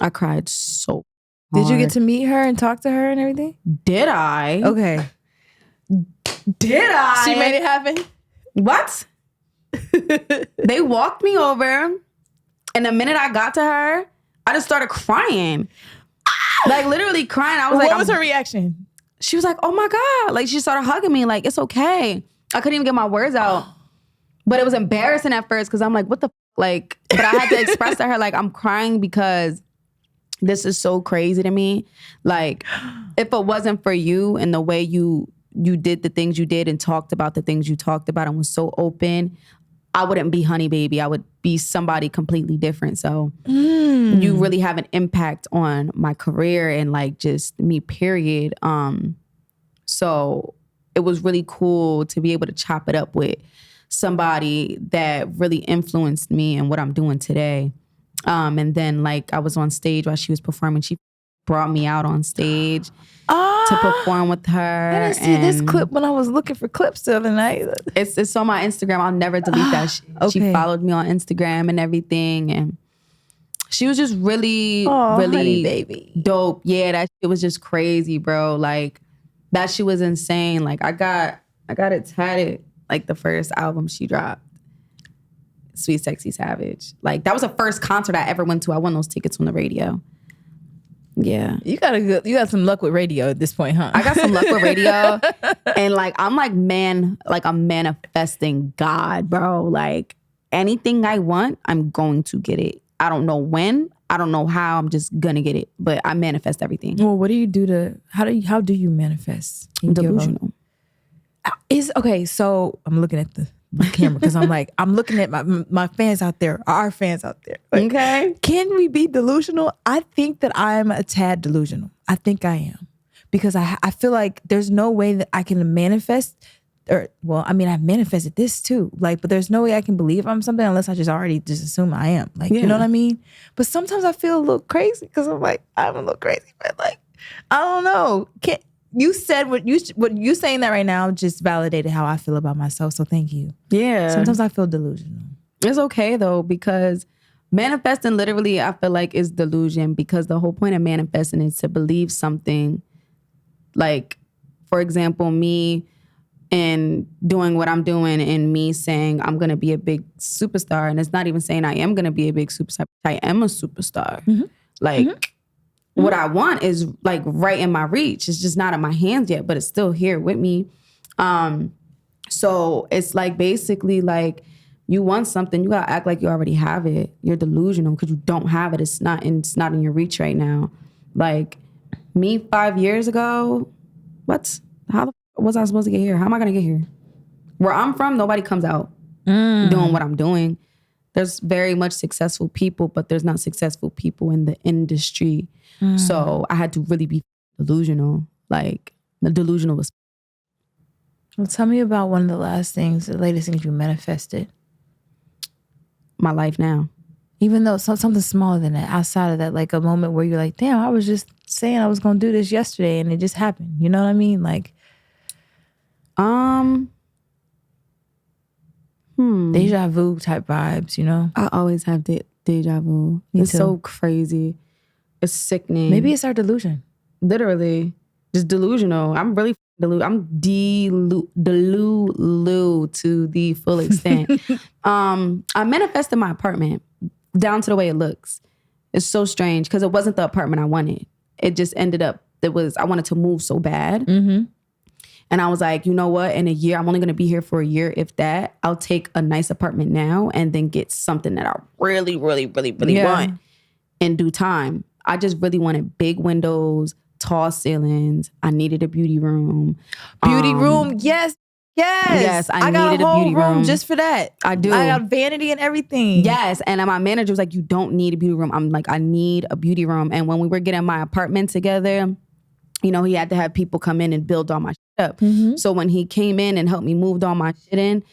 Did you get to meet her and talk to her and everything? Did I? Okay. Did I? She made it happen? What? They walked me over, and the minute I got to her, I just started crying. Like, literally crying. I was like, what was her reaction? She was like, oh my God. Like, she started hugging me. Like, it's okay. I couldn't even get my words out. But it was embarrassing at first because I'm like, what the like, but I had to express to her, like, I'm crying because this is so crazy to me. Like, if it wasn't for you and the way you did the things you did and talked about the things you talked about and was so open, I wouldn't be Honey Baby. I would be somebody completely different. So you really have an impact on my career and like just me, period. So it was really cool to be able to chop it up with somebody that really influenced me and what I'm doing today. And then like I was on stage while she was performing. She brought me out on stage to perform with her. I didn't see this clip when I was looking for clips the other night. It's on my Instagram. I'll never delete that. Okay. She followed me on Instagram and everything. And she was just really, really Honey Baby. Dope. Yeah, that shit was just crazy, bro. Like, that shit was insane. Like, I got it tatted, like, the first album she dropped. Sweet Sexy Savage. Like, that was the first concert I ever went to. I won those tickets on the radio. Yeah. You got some luck with radio at this point, huh? I got some luck with radio. And like, I'm like, I'm manifesting God, bro. Like, anything I want, I'm going to get it. I don't know when, I don't know how, I'm just gonna get it. But I manifest everything. Well, what do you do how do you manifest? Delusional. Okay, so I'm looking at the camera because I'm looking at my fans out there, our fans out there. Like, okay. Can we be delusional? I think that I'm a tad delusional. I think I am. Because I feel like there's no way that I can manifest I mean, I've manifested this too. Like, but there's no way I can believe I'm something unless I just already just assume I am. Like, you know what I mean? But sometimes I feel a little crazy because I'm like, I'm a little crazy, but like, I don't know. You said what you saying that right now just validated how I feel about myself. So thank you. Yeah. Sometimes I feel delusional. It's okay though, because manifesting literally, I feel like, is delusion, because the whole point of manifesting is to believe something. Like, for example, me and doing what I'm doing and me saying I'm going to be a big superstar. And it's not even saying I am going to be a big superstar. I am a superstar. Mm-hmm. Like, what I want is like right in my reach. It's just not in my hands yet, but it's still here with me. So it's like basically like you want something, you gotta act like you already have it. You're delusional because you don't have it. It's not in your reach right now. Like me 5 years ago, how the was I supposed to get here? How am I gonna get here? Where I'm from, nobody comes out doing what I'm doing. There's very much successful people, but there's not successful people in the industry. So I had to really be delusional. Like, delusional was. Well, tell me about one of the latest things you manifested. My life now. Even though something smaller than that, outside of that, like a moment where you're like, damn, I was just saying I was going to do this yesterday and it just happened. You know what I mean? Like, deja vu type vibes, you know? I always have deja vu. It's so crazy. It's sickening. Maybe it's our delusion. Literally. Just delusional. I'm really I'm delulu to the full extent. I manifested my apartment down to the way it looks. It's so strange because it wasn't the apartment I wanted. It just ended up, I wanted to move so bad. Mm-hmm. And I was like, you know what? In a year, I'm only going to be here for a year. If that, I'll take a nice apartment now and then get something that I really, really, really, really want in due time. I just really wanted big windows, tall ceilings. I needed a beauty room. Yes. I needed a beauty room just for that. I do. I got vanity and everything. Yes, and my manager was like, "You don't need a beauty room." I'm like, "I need a beauty room." And when we were getting my apartment together, you know, he had to have people come in and build all my shit up. Mm-hmm. So when he came in and helped me move all my shit in,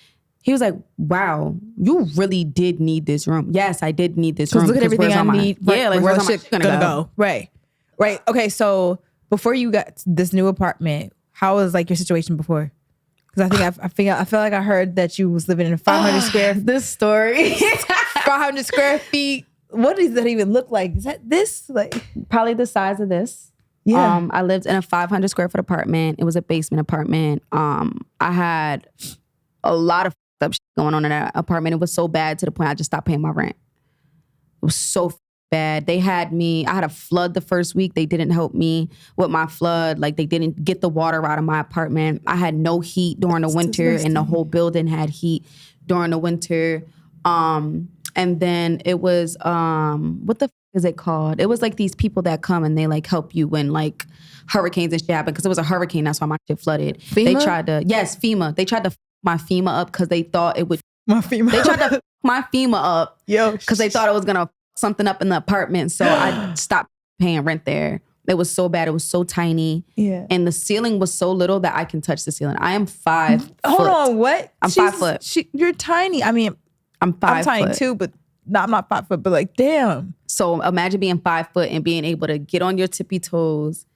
he was like, wow, you really did need this room. Yes, I did need this room. Look at everything I need. Like, where's all my shit gonna go? Right. Okay, so before you got this new apartment, how was like your situation before? Because I feel like I heard that you was living in a 500 square. This story, 500 square feet. What does that even look like? Is that this like probably the size of this? Yeah. I lived in a 500 square foot apartment. It was a basement apartment. I had a lot of up shit going on in that apartment. It was so bad to the point I just stopped paying my rent. It was so bad. I had a flood the first week. They didn't help me with my flood. Like, they didn't get the water out of my apartment. I had no heat during the winter, and the whole building had heat during the winter. And then it was, what the is it called? It was like these people that come and they like help you when like hurricanes and shit happen. Because it was a hurricane, that's why my shit flooded. FEMA? FEMA. They tried to my FEMA up because they thought it would. My FEMA. They tried to my FEMA up. Yo. Because they thought it was gonna something up in the apartment. So I stopped paying rent there. It was so bad. It was so tiny. Yeah. And the ceiling was so little that I can touch the ceiling. I am 5 foot. Hold on, what? I'm 5 foot. You're tiny. I mean, I'm 5 I'm tiny too, but no, I'm not 5 foot, but like, damn. So imagine being 5 foot and being able to get on your tippy toes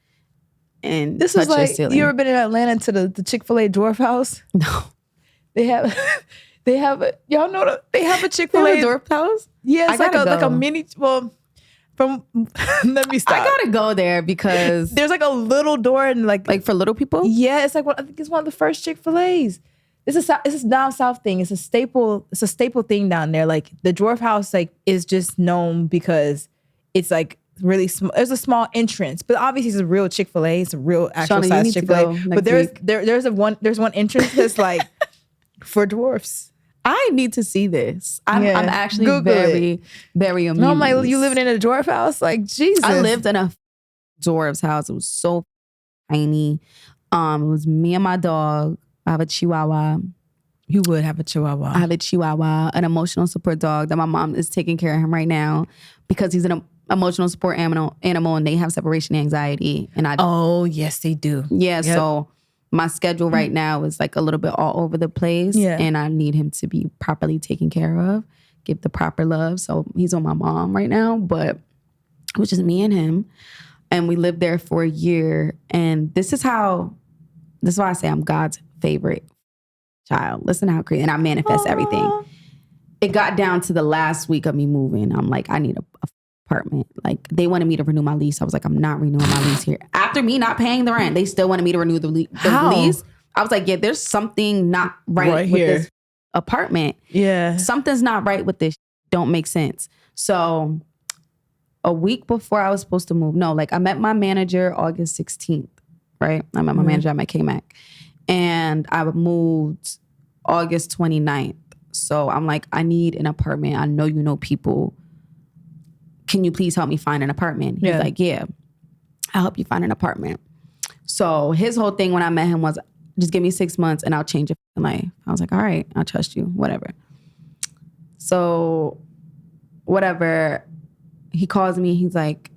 and this touch is like, your ceiling. You ever been in Atlanta to the Chick-fil-A dwarf house? No. They have y'all know they have a Chick-fil-A dwarf house? Yeah, it's like a mini, let me stop. I gotta go there because there's like a little door and like for little people? Yeah, it's like I think it's one of the first Chick-fil-A's. It's a down south thing. It's a staple thing down there. Like the dwarf house like is just known because it's like really small. There's a small entrance, but obviously it's a real Chick-fil-A. It's a real actual size Chick-fil-A. But there's one entrance that's like for dwarfs. I need to see this. I'm actually very amused. No, I'm like, you living in a dwarf house? Like, Jesus. I lived in a dwarf's house. It was so tiny. It was me and my dog. I have a Chihuahua. You would have a Chihuahua. I have a Chihuahua, an emotional support dog that my mom is taking care of him right now because he's an emotional support animal and they have separation anxiety. And oh, yes, they do. Yeah, yep. So my schedule right now is like a little bit all over the place. Yeah. And I need him to be properly taken care of, give the proper love. So he's on my mom right now, but it was just me and him. And we lived there for a year. And this is why I say I'm God's favorite child. Listen to how crazy, and I manifest everything. It got down to the last week of me moving. I'm like, I need a apartment. Like, they wanted me to renew my lease. I was like, I'm not renewing my lease here. After me not paying the rent, they still wanted me to renew the lease. I was like, yeah, there's something not right with this apartment. Yeah. Something's not right with this. Don't make sense. So a week before I was supposed to move, I met my manager August 16th, right? I met my manager at my K-Mac. And I moved August 29th. So I'm like, I need an apartment. I know you know people. Can you please help me find an apartment? He's like, yeah, I'll help you find an apartment. So his whole thing when I met him was, just give me 6 months and I'll change your life. I was like, all right, I'll trust you, whatever. So whatever, he calls me. He's like,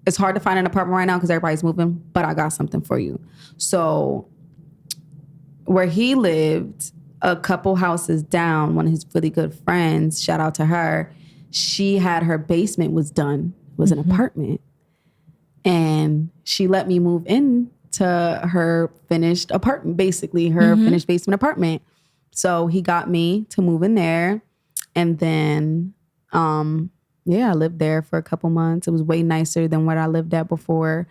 it's hard to find an apartment right now because everybody's moving, but I got something for you. So where he lived, a couple houses down, one of his really good friends, shout out to her, she had her basement was done, was an apartment. And she let me move in to her finished apartment, basically her finished basement apartment. So he got me to move in there. And then, I lived there for a couple months. It was way nicer than what I lived at before.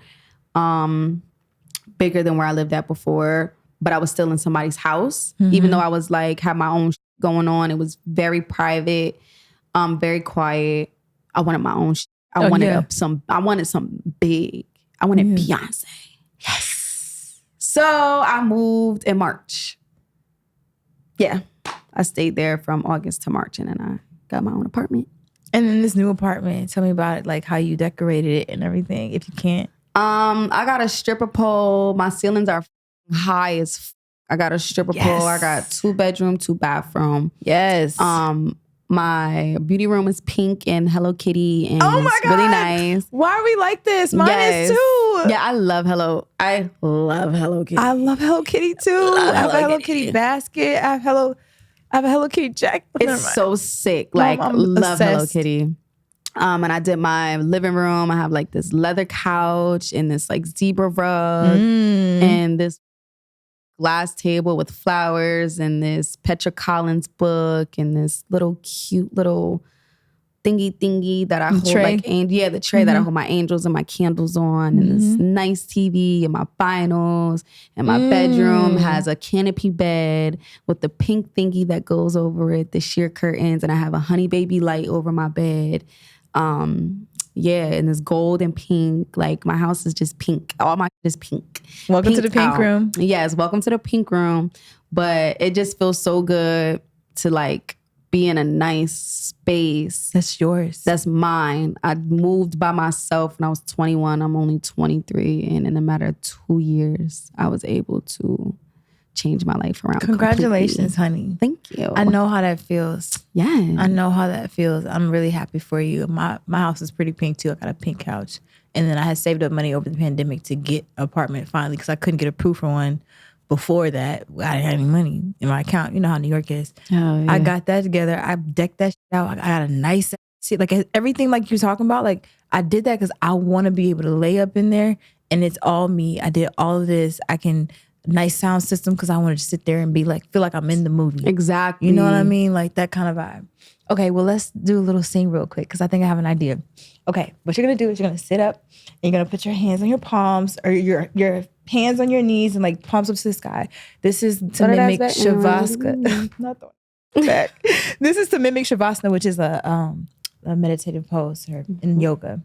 Bigger than where I lived at before. But I was still in somebody's house, even though I was like, had my own going on. It was very private, very quiet. I wanted my own I wanted something big. I wanted Beyonce. Yes. So I moved in March. Yeah. I stayed there from August to March, and then I got my own apartment. And then this new apartment, tell me about it, like how you decorated it and everything, if you can't. I got a stripper pole. My ceilings are high as I got a stripper pole. I got 2 bedroom, 2 bathroom. Yes. My beauty room is pink and Hello Kitty, and oh my it's God. really nice. Why are we like this? Mine is too. Yeah, I love Hello Kitty. I love Hello Kitty too. I have a Hello Kitty basket. I have a Hello Kitty jacket. It's so sick. Like, I'm love obsessed. Hello Kitty. And I did my living room. I have like this leather couch and this like zebra rug and this glass table with flowers and this Petra Collins book and this little cute little thingy that I hold tray. like the tray that I hold my angels and my candles on, and this nice TV and my vinyls, and my bedroom has a canopy bed with the pink thingy that goes over it, the sheer curtains, and I have a honey baby light over my bed. And this gold and pink. Like, my house is just pink. All my is pink. Welcome to the pink room. Yes, welcome to the pink room. But it just feels so good to like be in a nice space. That's yours. That's mine. I moved by myself when I was 21. I'm only 23. And in a matter of 2 years, I was able to change my life around. Congratulations, honey. Thank you. I know how that feels. Yeah. I know how that feels. I'm really happy for you. My house is pretty pink too. I got a pink couch. And then I had saved up money over the pandemic to get an apartment finally because I couldn't get approved for one before that. I didn't have any money in my account. You know how New York is. Oh, yeah. I got that together. I decked that shit out. I got a nice seat. Like, everything like you're talking about, like, I did that because I want to be able to lay up in there and it's all me. I did all of this. Nice sound system because I wanted to sit there and be like, feel like I'm in the movie. Exactly. You know what I mean? Like that kind of vibe. Okay, well, let's do a little scene real quick because I think I have an idea. Okay, what you're gonna do is you're gonna sit up and you're gonna put your hands on your palms or your hands on your knees and like palms up to the sky. This is to mimic Shavasana. Not the one back. This is to mimic Shavasana, which is a meditative pose in yoga.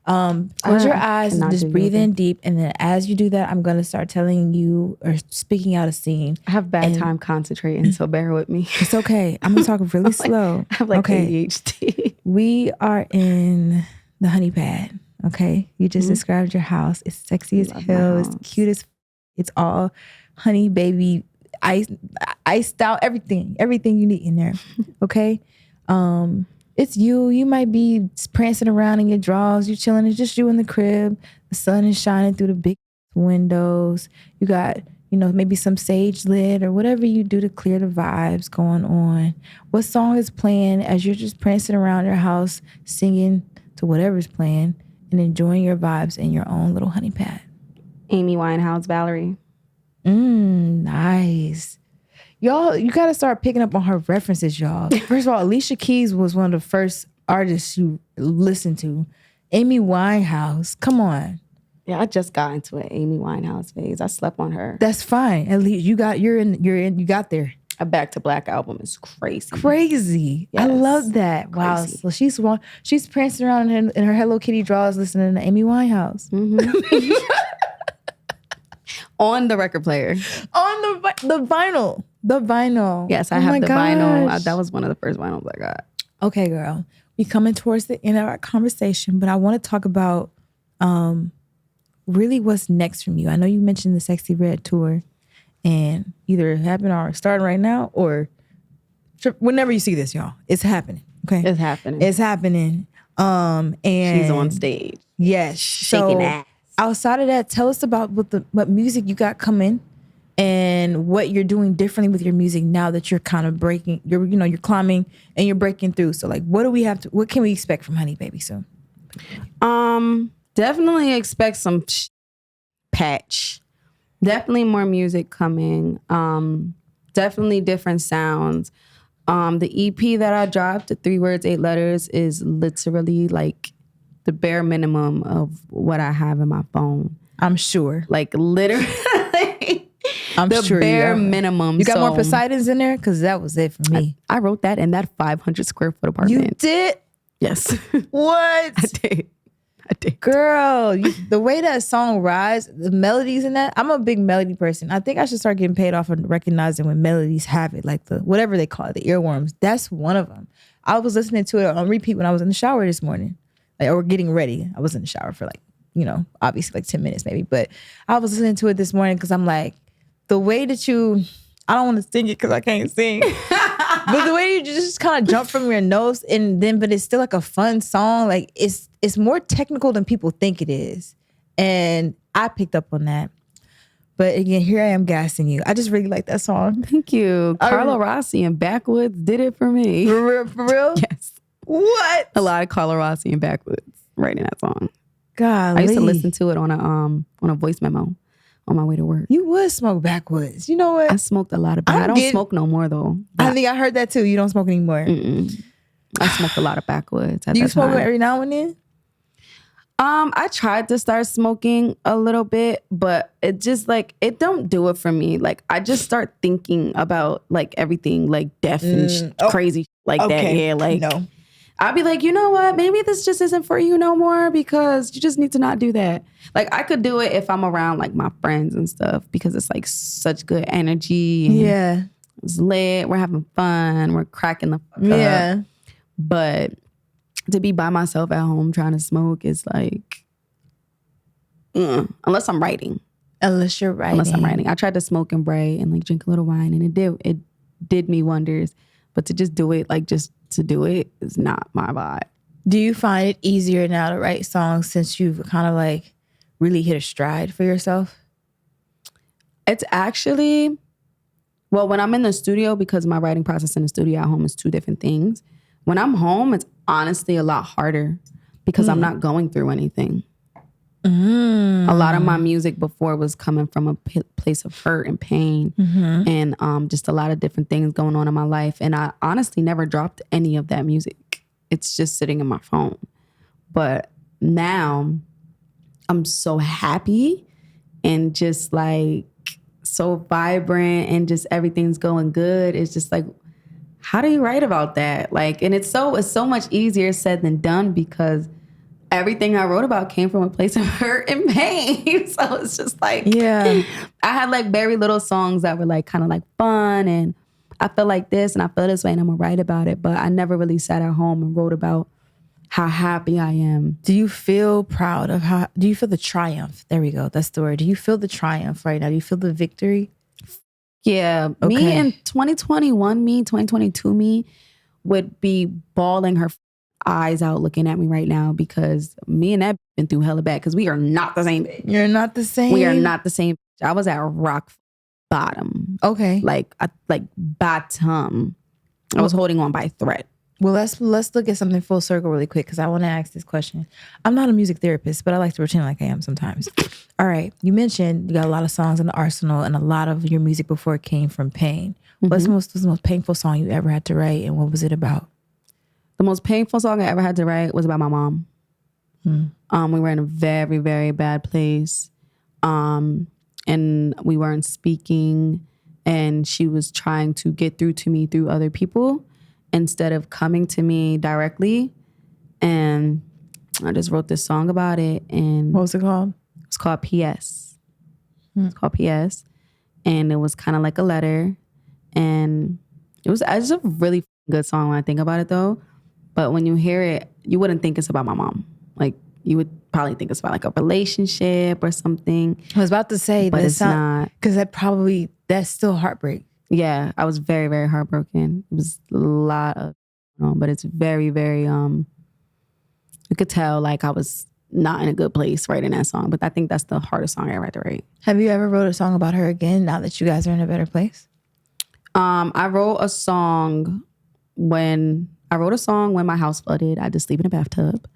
Close your eyes and just breathe in deep, and then as you do that, I'm gonna start telling you or speaking out a scene. I have bad time concentrating, so bear with me. It's okay. I'm gonna talk really slow. I have ADHD. We are in the honey pad. Okay, you just described your house. It's sexy as hell. It's cute as. It's all honey baby, iced out, everything you need in there. Okay. It's you. You might be prancing around in your drawers. You're chilling. It's just you in the crib. The sun is shining through the big windows. You got, maybe some sage lit or whatever you do to clear the vibes going on. What song is playing as you're just prancing around your house, singing to whatever's playing and enjoying your vibes in your own little honey pad? Amy Winehouse, Valerie. Nice. Y'all, you got to start picking up on her references, y'all. First of all, Alicia Keys was one of the first artists you listened to. Amy Winehouse, come on. Yeah, I just got into an Amy Winehouse phase. I slept on her. That's fine. At least you got there. A Back to Black album is crazy. Crazy. Yes. I love that. Crazy. Wow. So she's prancing around in her Hello Kitty drawers listening to Amy Winehouse. Mm-hmm. On the record player. On the vinyl. The vinyl. Yes, I have the vinyl. That was one of the first vinyls I got. Okay, girl. We coming towards the end of our conversation, but I want to talk about really what's next from you. I know you mentioned the Sexy Red tour, and either it happened or starting right now, or whenever you see this, y'all, it's happening. Okay, it's happening. It's happening. And she's on stage. Yes, shaking ass. Outside of that, tell us about what music you got coming, and what you're doing differently with your music now that you're kind of breaking. You're climbing and you're breaking through. So like, what can we expect from Honey Baby soon? Definitely expect some patch. Definitely more music coming. Definitely different sounds. The EP that I dropped, the 3 words, 8 letters, is literally like the bare minimum of what I have in my phone. I'm sure. Like literally. I'm the sure bare minimum. You got more Poseidons in there? Because that was it for me. I wrote that in that 500 square foot apartment. You did? Yes. What? I did. Girl, the way that song rides, the melodies in that, I'm a big melody person. I think I should start getting paid off and recognizing when melodies have it, like the whatever they call it, the earworms. That's one of them. I was listening to it on repeat when I was in the shower this morning, or getting ready. I was in the shower for obviously like 10 minutes maybe, but I was listening to it this morning because I'm like, the way that I don't want to sing it because I can't sing, but the way you just kind of jump from your notes but it's still like a fun song. Like it's more technical than people think it is. And I picked up on that. But again, here I am gassing you. I just really like that song. Thank you. Carla Rossi and Backwoods did it for me. For real? Yes. What? A lot of Carla Rossi and Backwoods writing that song. Golly. I used to listen to it on a voice memo on my way to work. You would smoke Backwoods. You know what? I smoked a lot of Backwoods. I don't smoke no more though. I think I heard that too. You don't smoke anymore. I smoked a lot of Backwoods. Do you smoke every now and then? I tried to start smoking a little bit, but it just it don't do it for me. Like I just start thinking about like everything like death and crazy like that. Yeah, like no. I'd be like, you know what? Maybe this just isn't for you no more because you just need to not do that. Like I could do it if I'm around like my friends and stuff because it's like such good energy. Yeah. It's lit. We're having fun. We're cracking the fuck up. But to be by myself at home trying to smoke is like, unless I'm writing. Unless you're writing. Unless I'm writing. I tried to smoke and pray and like drink a little wine and it did me wonders. But to just do it, like just to do it is not my vibe. Do you find it easier now to write songs since you've kind of like really hit a stride for yourself? It's actually, well, when I'm in the studio, because my writing process in the studio at home is 2 different things. When I'm home, it's honestly a lot harder because I'm not going through anything. A lot of my music before was coming from a place of hurt and pain and just a lot of different things going on in my life. And I honestly never dropped any of that music. It's just sitting in my phone. But now I'm so happy and just like so vibrant and just everything's going good. It's just like, how do you write about that? Like, and it's so much easier said than done because everything I wrote about came from a place of hurt and pain. So it's just like, I had like very little songs that were like kind of like fun and I feel like this and I feel this way and I'm gonna write about it. But I never really sat at home and wrote about how happy I am. Do you feel proud of do you feel the triumph? There we go. That's the word. Do you feel the triumph right now? Do you feel the victory? Yeah. Okay. Me in 2021, 2022 would be bawling her eyes out looking at me right now because me and that been through hella bad because we are not the same. You're not the same? We are not the same. I was at rock bottom. Okay. Like bottom. I was holding on by a thread. Well, let's look at something full circle really quick because I want to ask this question. I'm not a music therapist, but I like to pretend like I am sometimes. All right. You mentioned you got a lot of songs in the arsenal and a lot of your music before it came from pain. What's the most painful song you ever had to write and what was it about? The most painful song I ever had to write was about my mom. We were in a very, very bad place. And we weren't speaking and she was trying to get through to me through other people instead of coming to me directly. And I just wrote this song about it. And what was it called? It's called P.S. It's called P.S. And it was kind of like a letter. And it's just a really good song when I think about it though. But when you hear it, you wouldn't think it's about my mom. Like you would probably think it's about like a relationship or something. I was about to say, but it's not. Because that's still heartbreak. Yeah, I was very, very heartbroken. It was a lot of, but it's very, very, you could tell like I was not in a good place writing that song. But I think that's the hardest song I ever had to write. Have you ever wrote a song about her again now that you guys are in a better place? I wrote a song when my house flooded. I had to sleep in a bathtub.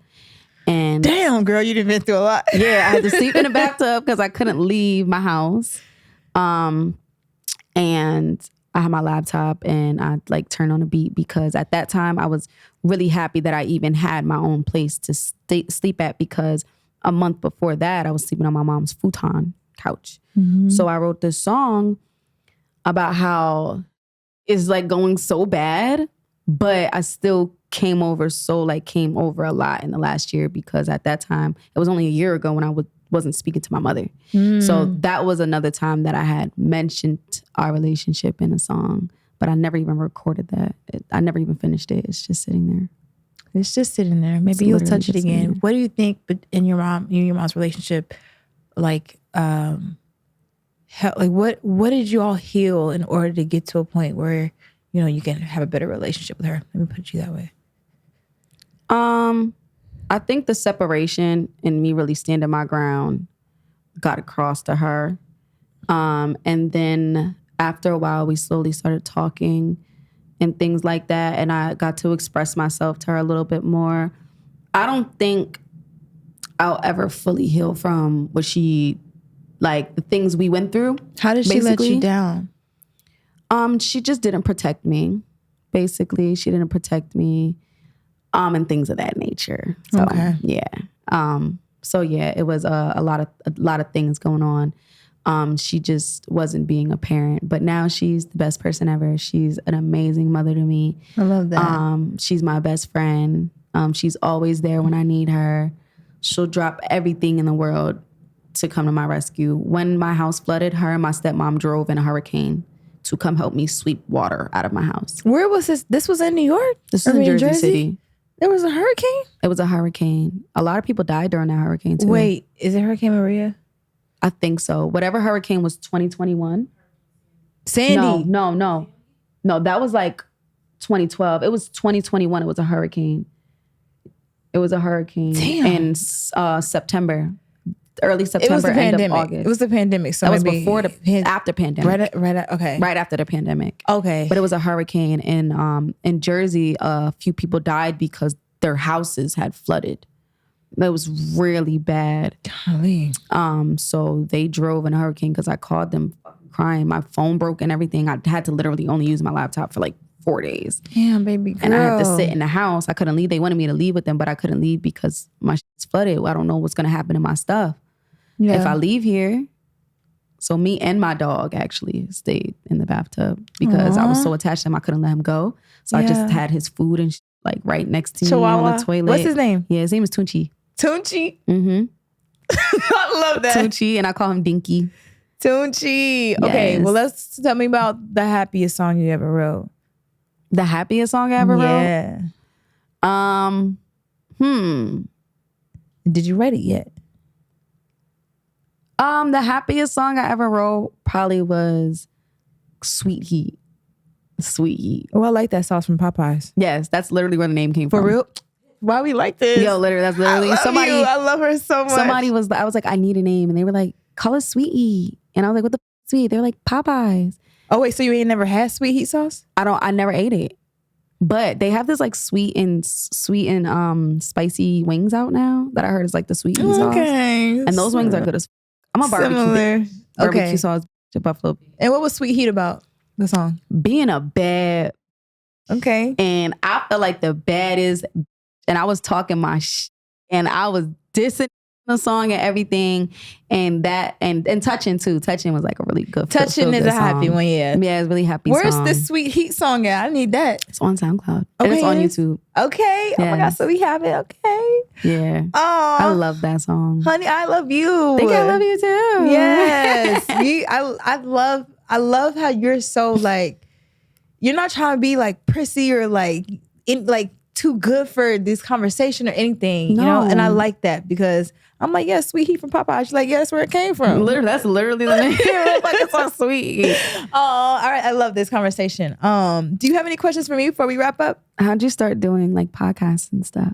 And damn, girl, you done been through a lot. Yeah, I had to sleep in a bathtub because I couldn't leave my house. And I had my laptop and I like turned on a beat because at that time I was really happy that I even had my own place to sleep at because a month before that I was sleeping on my mom's futon couch. So I wrote this song about how it's like going so bad, but I still came over a lot in the last year because at that time, it was only a year ago when I wasn't speaking to my mother. So that was another time that I had mentioned our relationship in a song, but I never even recorded that. I never even finished it. It's just sitting there. It's just sitting there. Maybe you'll touch it again. What do you think in you and your mom's relationship, like, what did you all heal in order to get to a point where, you can have a better relationship with her? Let me put it that way. I think the separation and me really standing my ground got across to her. And then after a while, we slowly started talking and things like that. And I got to express myself to her a little bit more. I don't think I'll ever fully heal from what the things we went through. How did she let you down? She just didn't protect me. Basically, she didn't protect me. And things of that nature. So, okay. Yeah. So yeah, it was a lot of things going on. She just wasn't being a parent, but now she's the best person ever. She's an amazing mother to me. I love that. She's my best friend. She's always there when I need her. She'll drop everything in the world to come to my rescue. When my house flooded, her and my stepmom drove in a hurricane to come help me sweep water out of my house. Where was this? This was in New York? This was in Jersey City. There was a hurricane? It was a hurricane. A lot of people died during that hurricane too. Wait, is it Hurricane Maria? I think so. Whatever hurricane was 2021. Sandy. No. That was like 2012. It was 2021. It was a hurricane. It was a hurricane in September. Early September, end of August. It was the pandemic. So that was before after pandemic. Right after the pandemic. Okay. But it was a hurricane in Jersey. A few people died because their houses had flooded. That was really bad. Golly. So they drove in a hurricane because I called them crying. My phone broke and everything. I had to literally only use my laptop for like 4 days. Damn, baby girl. And I had to sit in the house. I couldn't leave. They wanted me to leave with them, but I couldn't leave because my shit's flooded. I don't know what's going to happen to my stuff. Yeah. If I leave here. So me and my dog actually stayed in the bathtub because I was so attached to him. I couldn't let him go. So I just had his food and like right next to me on the toilet. What's his name? Yeah, his name is Tunchi. Tunchi? Mm-hmm. I love that. Tunchi, and I call him Dinky. Tunchi. Yes. Okay, well, tell me about the happiest song you ever wrote. The happiest song I ever wrote? Yeah. Did you write it yet? The happiest song I ever wrote probably was Sweet Heat. Sweet Heat. Oh, I like that sauce from Popeyes. Yes, that's literally where the name came from. For real? Why we like this? Yo, literally, that's literally I love her so much. I was like, I need a name. And they were like, call it Sweet Heat. And I was like, what the sweet. They're like Popeyes. Oh wait, so you ain't never had sweet heat sauce? I never ate it. But they have this like sweet and spicy wings out now that I heard is like the sweet heat sauce. And those wings are good as I'm a barbecue sauce to Buffalo. And what was Sweet Heat about, the song? Being a bad. Okay. And I felt like the baddest, and I was talking my and I was dissing the song and everything, and Touching too. Touching was like a really good. Touching is a happy one, yeah. Yeah, it's really happy. Where's this Sweet Heat song at? I need that. It's on SoundCloud. And it's on YouTube. Okay. Oh my God, so we have it. Okay. Yeah. Oh, I love that song. Honey, I love you. I think I love you too. Yes. I love how you're so like, you're not trying to be like prissy or like too good for this conversation or anything, you know? And I like that because I'm like, yeah, Sweet Heat from Popeye. She's like, yeah, that's where it came from. That's literally the name. Like, it's so sweet. Oh, all right. I love this conversation. Do you have any questions for me before we wrap up? How'd you start doing like podcasts and stuff?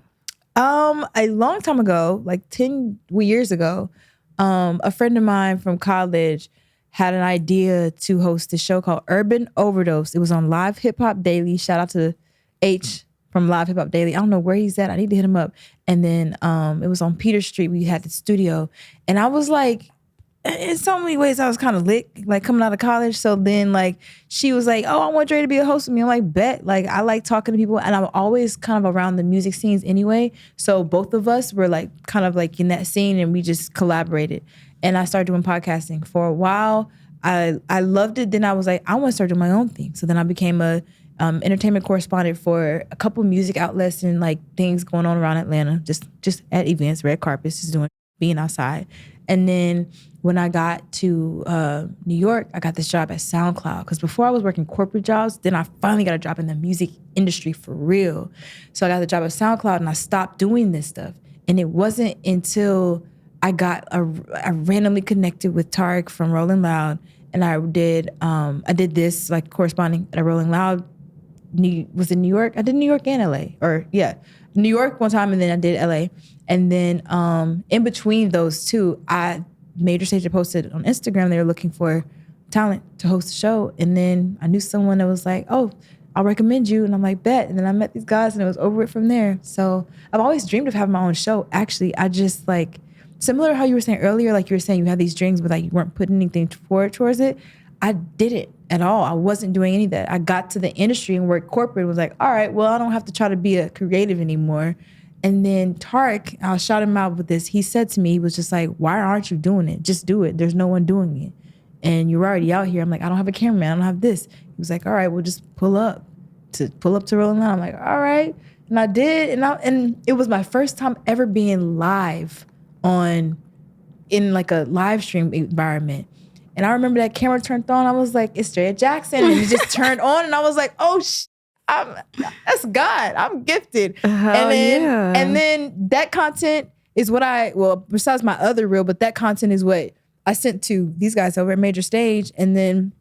A long time ago, like 10 years ago, a friend of mine from college had an idea to host a show called Urban Overdose. It was on Live Hip Hop Daily. Shout out to H from Live Hip Hop Daily. I don't know where he's at. I need to hit him up. And then it was on Peter Street. We had the studio. And I was like, in so many ways, I was kind of lit, like coming out of college. So then like, she was like, oh, I want Drea to be a host with me. I'm like, bet. Like, I like talking to people. And I'm always kind of around the music scenes anyway. So both of us were like, kind of like in that scene and we just collaborated. And I started doing podcasting for a while. I loved it. Then I was like, I want to start doing my own thing. So then I became a entertainment correspondent for a couple music outlets and like things going on around Atlanta, just at events, red carpets, just being outside. And then when I got to New York, I got this job at SoundCloud because before I was working corporate jobs, then I finally got a job in the music industry for real. So I got the job at SoundCloud and I stopped doing this stuff. And it wasn't until I randomly connected with Tarek from Rolling Loud, and I did this like corresponding at a Rolling Loud. Was in New York. I did New York and LA, New York one time, and then I did LA, and then in between those two, MajorStage posted on Instagram they were looking for talent to host the show, and then I knew someone that was like, oh, I'll recommend you, and I'm like, bet. And then I met these guys, and it was over it from there. So I've always dreamed of having my own show. Actually, I just like. Similar to how you were saying earlier, like you were saying you had these dreams, but like you weren't putting anything towards it. I didn't at all. I wasn't doing any of that. I got to the industry and worked corporate and was like, all right, well, I don't have to try to be a creative anymore. And then Tarek, I'll shout him out with this. He said to me, he was just like, why aren't you doing it? Just do it. There's no one doing it. And you're already out here. I'm like, I don't have a cameraman. I don't have this. He was like, all right, well, just pull up to Rolling Loud. I'm like, all right. And I did. And it was my first time ever being live in like a live stream environment. And I remember that camera turned on. I was like, it's Drea Jackson. And it just turned on. And I was like, oh, that's God. I'm gifted. And then that content is what besides my other reel, but that content is what I sent to these guys over at MajorStage. And then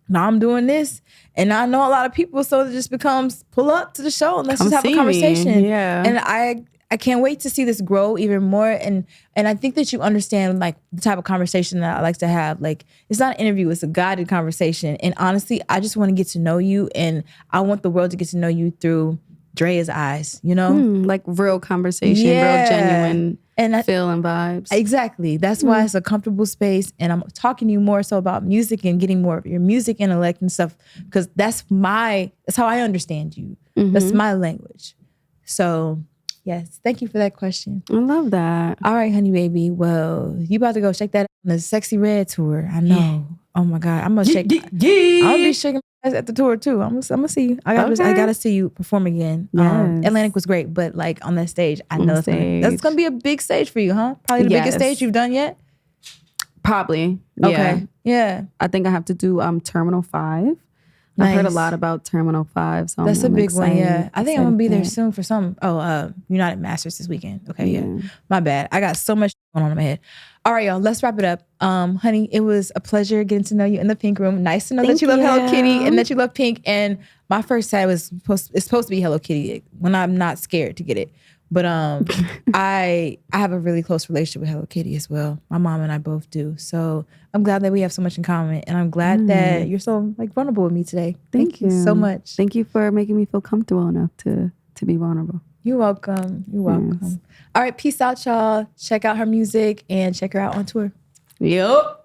now I'm doing this. And I know a lot of people, so it just becomes pull up to the show and let's just have a conversation. Yeah. And I can't wait to see this grow even more. And I think that you understand like the type of conversation that I like to have. Like, it's not an interview, it's a guided conversation. And honestly, I just want to get to know you, and I want the world to get to know you through Drea's eyes, you know? Like real conversation, real genuine and feel and vibes. Exactly. That's why it's a comfortable space. And I'm talking to you more so about music and getting more of your music intellect and stuff, because that's how I understand you. That's my language. So yes, thank you for that question. I love that. All right, honey baby. Well, you about to go check that out on the Sexy Red tour. I know. Yeah. Oh my God. I'm gonna check. I'm gonna be shaking my ass at the tour too. I'm gonna see you. I gotta see you perform again. Yes. Atlantic was great, but like on that stage, I know that's gonna be a big stage for you, huh? Probably the biggest stage you've done yet. Probably. Okay. Yeah. I think I have to do Terminal 5. Nice. I've heard a lot about Terminal 5, so that's a big one. Yeah, I think I'm gonna be there soon for some. United Masters this weekend. Okay, yeah. My bad. I got so much going on in my head. All right, y'all. Let's wrap it up. Honey, it was a pleasure getting to know you in the pink room. Nice to know that you love Hello Kitty and that you love pink. And my first set is supposed to be Hello Kitty when I'm not scared to get it. But I have a really close relationship with Hello Kitty as well. My mom and I both do. So I'm glad that we have so much in common, and I'm glad that you're so like vulnerable with me today. Thank you so much. Thank you for making me feel comfortable enough to be vulnerable. You're welcome. You're welcome. Yes. All right, peace out, y'all. Check out her music and check her out on tour. Yep.